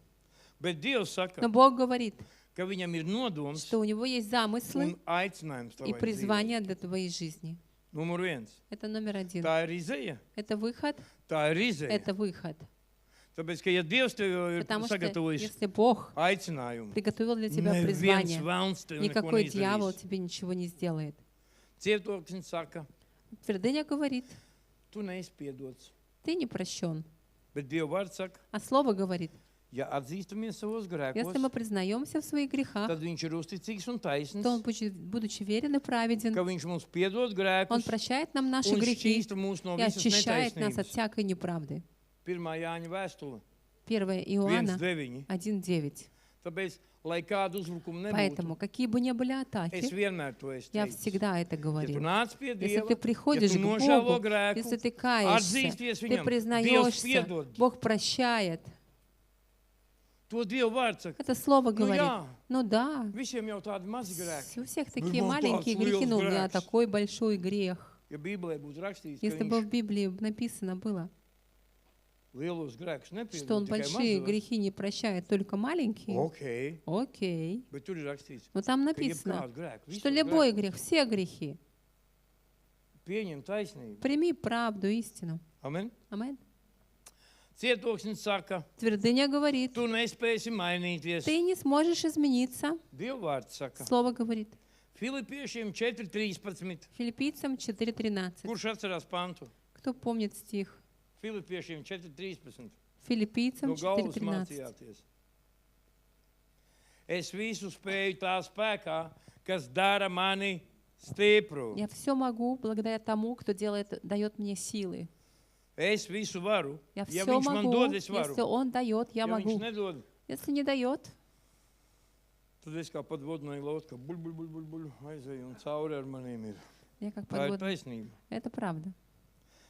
Bet Dievs saka, Но Бог говорит, ka viņam ir nodoms что у Него есть замыслы un aicinājums и tavai dzīvei. призвание для твоей жизни. Numur viens. Это номер один. Tā ir izēja. Это выход, Tā ir izēja. это выход. Tāpēc, ka ja Dievs tev jau ir Потому что sagatavojis если Бог aicinājumu, приготовил для тебя neviens призвание, vēlns tev neko никакой дьявол neizdarīs. тебе ничего не сделает. Cietoksnis saka, Твердыня говорит, tu neesi piedots. ты не прощен. Bet Dieva vārds saka, А Слово говорит, ja atzīstamies savos если мы grēkos, признаемся в своих грехах, tad viņš ir uzticīgs un taisns, то Он, будучи верен и праведен, ka viņš mums piedod Он grēkus прощает нам наши un грехи šķīsta mūs no и visas очищает нас от netaisnības. всякой неправды. 1. Jāņa vēstule 1 Иоанна 1.9. 1:9. Tāpēc, lai kādu uzbrukumu nebūtu, Поэтому, какие бы ни были es атаки, vienmēr to esmu я teicis. всегда это Ja tu говорил. nāc pie Если Dieva, ты ja приходишь tu к nožēlo Богу, grēku, если ты каешься, atzīsties ты viņam, Dievs признаешься, piedod. Бог прощает. To Dieva vārds saka. Это Слово Nu говорит. jā, Ну да, visiem jau tādi mazi grēki. у всех такие man маленькие tāds грехи, liels но у меня grēks. такой большой грех. Ja Bībelē būtu rakstīts, ka Если бы в viņš Библии написано было, lielos grēkus что Он nepiedod, tikai большие mazos, грехи не прощает, только маленькие, ok, окей. bet tur ir rakstīts, Но там ka написано, jebkādu grēku, что visus любой grēkus грех, все грехи, pieņem taisnību. прими правду, истину. Amen. Амин. Cietoksnis saka, Твердыня говорит, tu nespēsi mainīties. ты не сможешь измениться. Dieva vārds saka, Слово говорит. Filipiešiem 4.13. Филиппийцам 4:13. Kurš atcerās pantu? Кто помнит стих? Filipiešiem 4.13. Филиппийцам No galvas 4:13. mācījāties. Es visu spēju tā spēkā, kas dara mani stipru. Я все могу благодаря тому, кто дает мне силы. Es visu varu. Я Ja все viņš man могу. dod, es varu. Если Он дает, я Ja viņš могу. nedod, Если не дает, tad es kā podvodnai lotka buļ, aizēju un cauri ar manīm ir. я как Tā ir подводная. taisnība. Это правда.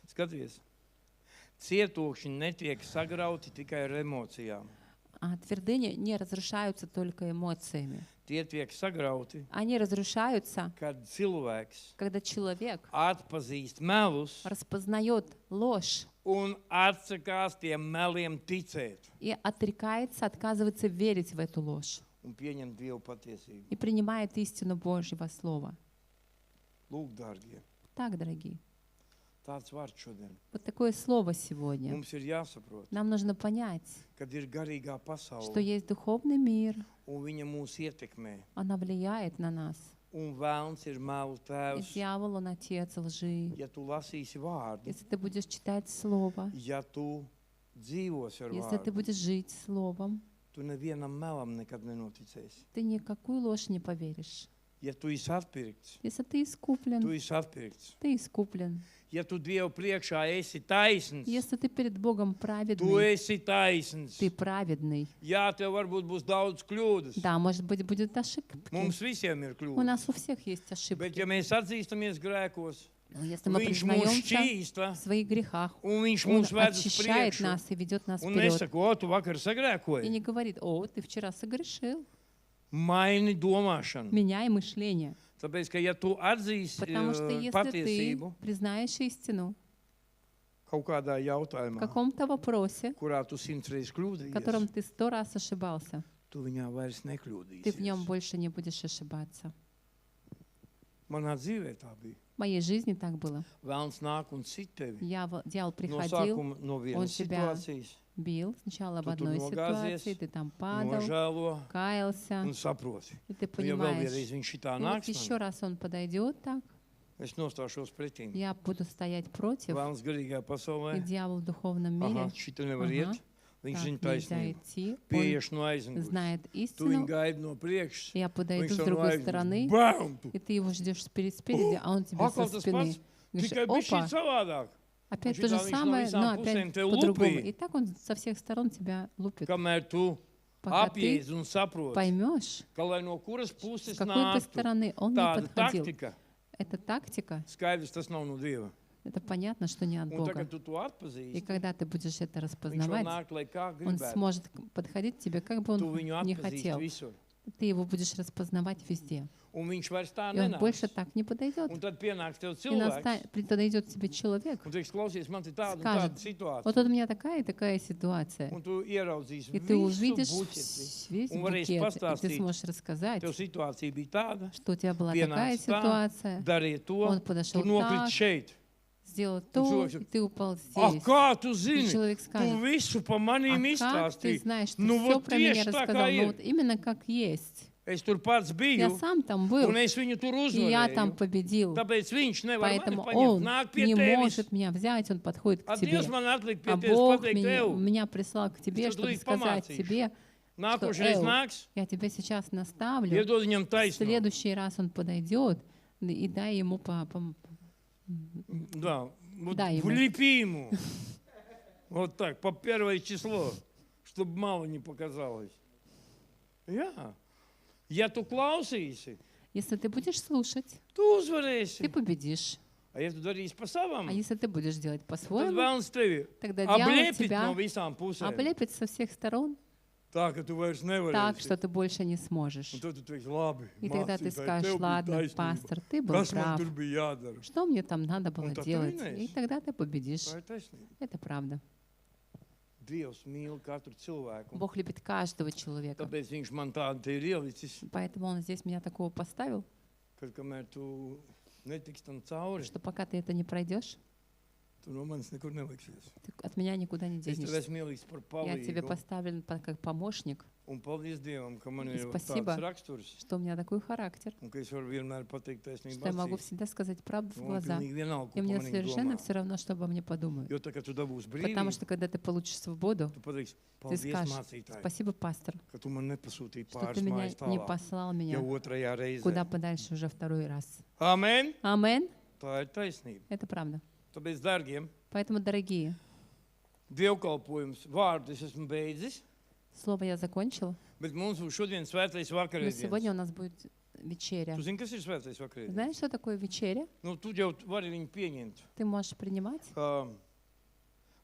Skaties, cietokšņi netiek sagrauti tikai ar emocijām. А твердыни не разрушаются только эмоциями. Tie tiek sagrauti, Они разрушаются, kad cilvēks когда человек atpazīst melus распознает ложь un atsakās tiem meliem ticēt и отрекается, отказывается верить в эту ложь un pieņemt Dievu patiesību. и принимает истину Божьего Слова. Lūk, dārgie, Так, дорогие, tāds vārds šodien. вот такое слово сегодня. Mums ir jāsaprot, Нам нужно понять, kad ir garīgā что pasaule есть духовный мир, un viņa mūs ietekmē. она влияет на нас. Un vēlns ir melu И tēvs. дьявол, он отец лжи. Ja tu lasīsi vārdu, Если ты будешь читать Слово, ja tu dzīvosi ar если ты vārdu, будешь жить Словом, tu nevienam melam nekad nenoticēsi. ты никакую ложь не поверишь. Ja tu esi atpirkts, Если ты искуплен, tu esi atpirkts. ты искуплен. Ja tu Dievu priekšā esi taisns, Если ты перед Богом tu праведный, esi taisns. ты праведный. Jā, tev varbūt būs daudz kļūdas. Да, может быть, будет ошибки. Mums visiem ir У kļūdas. нас у всех есть Bet ошибки. ja mēs atzīstamies grēkos, Но если мы Viņš mūs признаемся šķīsta, в своих грехах, un Viņš Он mūs ved uz очищает priekšu. нас и ведет нас Un вперед. nesaka, o, tu vakar И sagrēkoji. не говорит: о, ты вчера согрешил. Maini domāšanu. Меняй мышление. Tāpēc, ka ja tu atzīsi Потому что если ты patiesību признаешь истину kaut kādā в jautājumā, каком-то вопросе, kurā tu 100 reizes в котором kļūdījies, ты 100 раз ошибался, tu viņā vairs ты в нем nekļūdīsies. больше не будешь ошибаться. Manā dzīvē tā bija. В моей жизни так было. Vēlns nāk un sit tevi. Дьявол No приходил, sākuma no он vienas тебя situācijas бил сначала в Tu tur одной nogāzies, ситуации, ты там падал, nožēlo каялся, un saproti. и ты Nu, ja vēl vienreiz понимаешь, viņš šitā ну вот nāks, еще раз он подойдет так, es nostāšos pretim. я буду стоять против, Vēlns garīgā и pasaulē. дьявол в духовном Aha, мире, šita nevar Aha. iet. Viņš так zina нельзя taisnību. идти, он Pieieš no aizmugures. знает Tu viņu истину, gaidi no priekšas. я подойду Viņš с tev no другой стороны, aizmugures. Bam! Tu. и ты его ждешь спереди, а он тебя со Atkal tas спины. pats. Говоришь: Tikai bija опа, šī savādāk. опять Un то же šitā viņš no самое, visām но pusēm опять tev по-другому. lupīja. И так он со всех сторон тебя лупит. Kamēr tu Пока ты apjēdz un saproti, поймешь, ka lai no kuras с puses какой бы nāktu, стороны он не tāda подходил. taktika, Это тактика, skaidrs, tas nav no Dieva. это понятно, что не от Un Бога. tagad tu to И atpazīsti. когда ты будешь это Viņš var распознавать, nākt, lai kā он gribētu. сможет подходить к тебе, как бы Tu он viņu не atpazīsti хотел. visur. Ты его будешь распознавать везде. Un viņš vairs tā И он больше nenāks. так не подойдет. Un tad pienāks tev И cilvēks. подойдет тебе человек, Un teiks, klausies, man ir tāda un Скажет, tāda situācija. вот тут у меня такая и такая ситуация. Un tu ieraudzīsi И ты visu увидишь buķeti. весь Un varēsi букет, и ты pastāstīt. сможешь рассказать, Tev situācija bija tāda, что у тебя была такая pienāca tā, ситуация, darīja to, он подошел tu nokriti так, šeit. сделал то, человек и ты упал Ak, здесь. kā tu И zini? человек Tu скажет: visu pa manīm а как ты izstāstīji. знаешь, что Ну все вот про меня tieši tā, рассказал? kā Ну ir. вот именно как есть. Es tur pats Я biju, сам там был, un es viņu tur и я там uzvarēju. победил. Tāpēc viņš nevar mani Поэтому paņemt. он Nāk pie не tevis. может меня взять, он подходит к A тебе. Dievs man atlika pie А tevis Бог pateikt tev. меня прислал к тебе, Tad tu чтобы līdz сказать pamācīšu. тебе, Nākošais Ew. nāks, я тебя сейчас наставлю. iedod viņam В taisnību. следующий раз он подойдет и дай ему Да, вот Дай ему. влепи ему. Вот так, по первое число, чтобы мало не показалось. Jā. Ja tu klausīsi, Если ты будешь слушать, tu ты uzvarēsi. победишь. A ja tu darīsi pa savam, А если ты будешь делать tad по-своему, vēlns tevi тогда дьявол apliepit no тебя visām pusēm. облепит со всех сторон Tā, ka tu vairs так, nevarēsi. что ты больше не сможешь. Un tad tu teiksi, labi, И тогда ты mācītāj, скажешь: tev bija ладно, taisnība. пастор, ты был Kas man прав. tur bija jādara? Что мне там надо было tad tu делать? vinēsi. И тогда ты победишь. Tā ir taisnība. Это правда. Dievs mīl katru cilvēku. Бог любит каждого человека. Tāpēc viņš man tādu te ir ielicis, Поэтому Он здесь меня такого поставил, ka kamēr tu netiksi tam cauri, что пока ты это не пройдешь, tu no manis nekur neliksies. ты от меня никуда не Es tev денешься. esmu ielicis par Я тебе palīgu. поставлен как помощник, Un paldies Dievam, ka man И ir спасибо. tāds raksturs. что у меня такой характер, Un ka es varu vienmēr pateikt taisnību что я могу acīs. всегда сказать правду в Un глаза. pilnīgi vienalga, И ko мне pa manim совершенно domā. все равно, что обо мне подумают. Jo tā, ka tu dabūsi Потому brīvību, что когда ты получишь свободу, tu pateiksi, ты paldies скажешь: mācītāji, спасибо, пастор, ka tu man nepasūtīji что ты pāris меня mājas не tālāk. послал меня Jau otrajā reizē. куда подальше уже второй раз. Amen. Амен. Tā ir taisnība. Это правда. Tāpēc, dārgiem, Поэтому, дорогие, dievkalpojums vārdu es esmu beidzis, слово я закончила, bet mums būs šodien svētais но сегодня vakarēdienas. у нас будет вечеря. Tu zini, kas ir svētais vakarēdienas? Знаешь, что такое вечеря? Nu, tu jau vari viņu pieņemt. Ты можешь принимать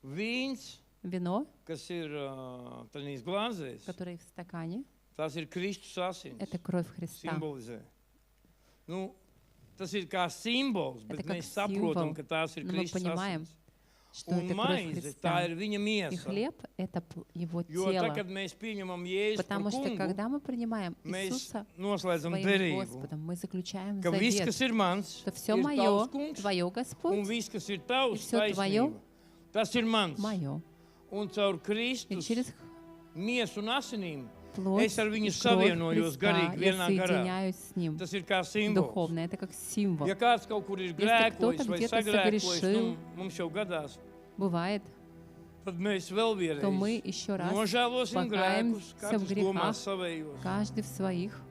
Vīns, вино, kas ir tādīs glāzēs, которое в стакане. tās ir Kristus asins. Это кровь Христа. Simbolizē. Nu, tas ir kā simbols, bet Это как mēs saprotam, символ, ka tās ir но мы Kristus понимаем, asins. что Un это кровь maize, tā Христа. ir viņa И miesa. хлеб — это Его Jo tad, тело. kad mēs pieņemam Jēzu par Потому что kungu, когда мы принимаем mēs Иисуса noslēdzam своим derību, Господом, мы заключаем ka viss, завет, kas ir mans, что все ir мое, tavs kungs, Твое, un Господь, viss, kas ir и tavs, всё твое, taisnība, tas ir mans. мое. Un caur И Kristus через miesu un asinīm плоть es ar viņu и кровь savienojos Христа garīgi я vienā garā. соединяюсь с Ним. Tas ir kā simbols. Духовно, это как символ. Ja kāds kaut kur ir Если кто-то grēkojis vai где-то sagrēkojis, согрешил, mums jau gadās, Бывает, tad mēs vēl то мы vienreiz еще раз nožēlosim grēkus, покаемся в katrs domā грехах, savējos. каждый в своих,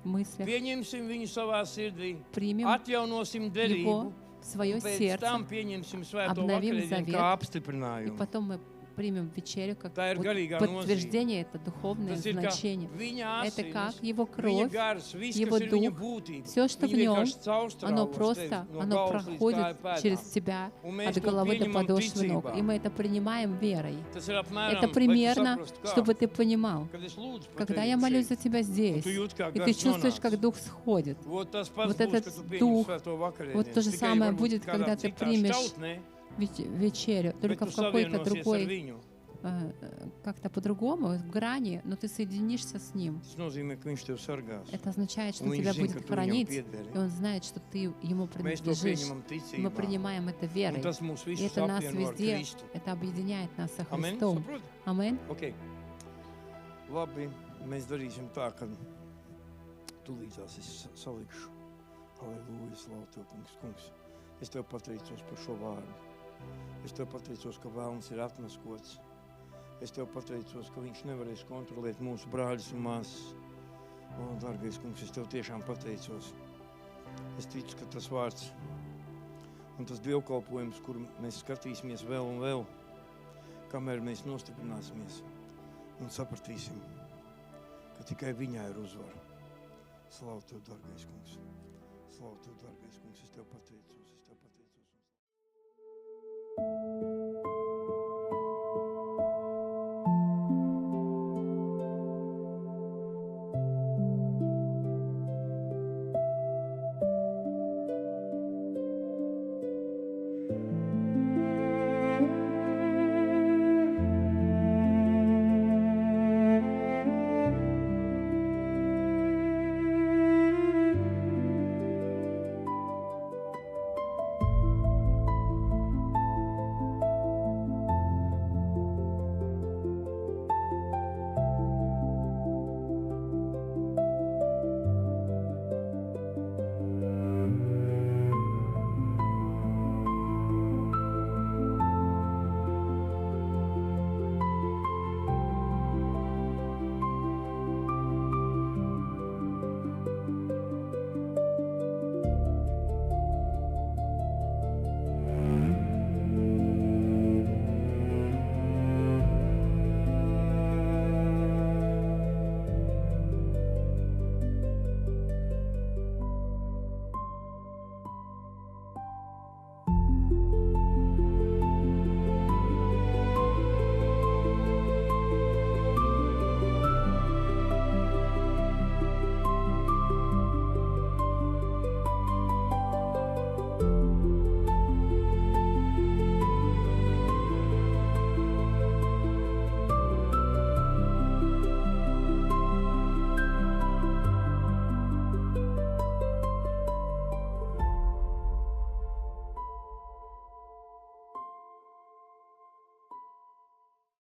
мыслях, Pieņemsim viņu savā sirdī, примем atjaunosim Его derību, в свое un pēc сердце, tam pieņemsim svēto обновим vakarēdienu завет, kā и apstiprinājumu. потом мы примем вечерю как Tā ir вот garīgā подтверждение, это духовное Tas ir kā значение. viņa Это asinis, как Его viņa кровь, gars, viss, Его kas ir viņa дух, būtība. все, что в Viņa нем, vienkārši caurstrāvo оно uz tevi, просто, no оно galvas līdz проходит kāju через pēdām. тебя Un mēs от to головы до pieņemam подошвы ног. ticībā. И мы это принимаем верой. Tas ir apmēram, Это lai tu примерно, saprastu, kā. чтобы ты понимал, Kad es lūdzu par когда tevi я молюсь šeit, за тебя здесь, tu jūti, kā и ты gars чувствуешь, nonāc. как Дух сходит. Вот tas pats Вот būs, этот kad tu pieņem дух, svēto vakarēdienu. вот то же Tikai самое varbūt будет, kādā когда ты citā примешь šķautnē, вечерю, bet только tu в какой-то savienosies ar другой, viņu. как-то по-другому, в грани, но ты соединишься с Ним. Tas nozīmē, ka viņš tev sargās. Это означает, что Un viņš тебя zina, ka будет tu viņam хранить, и piederi. Он знает, что ты Ему Mēs to принадлежишь. pieņemam Мы ticībā. принимаем это Un верой. tas mūs И visus это нас apvieno ar везде, Kristu. это объединяет нас со Amen? Христом. Saproti? Аминь. Ok. Labi, mēs darīsim tā, ka tūlītās es salikšu. Halleluja, slavu Tev, kungs. Es Tev pateicos par šo vārdu. Es Tev pateicos, ka vēlns ir atmaskots. Es Tev pateicos, ka viņš nevarēs kontrolēt mūsu brāļus un māsas. O, dargais kungs, es Tev tiešām pateicos. Es ticu, ka tas vārds un tas dievkalpojums, kur mēs skatīsimies vēl un vēl, kamēr mēs nostiprināsimies un sapratīsim, ka tikai viņā ir uzvara. Slavu Tev, dargais kungs. Slavu Tev, dargais kungs. Es Tev pateicos. Es Tev pateicos.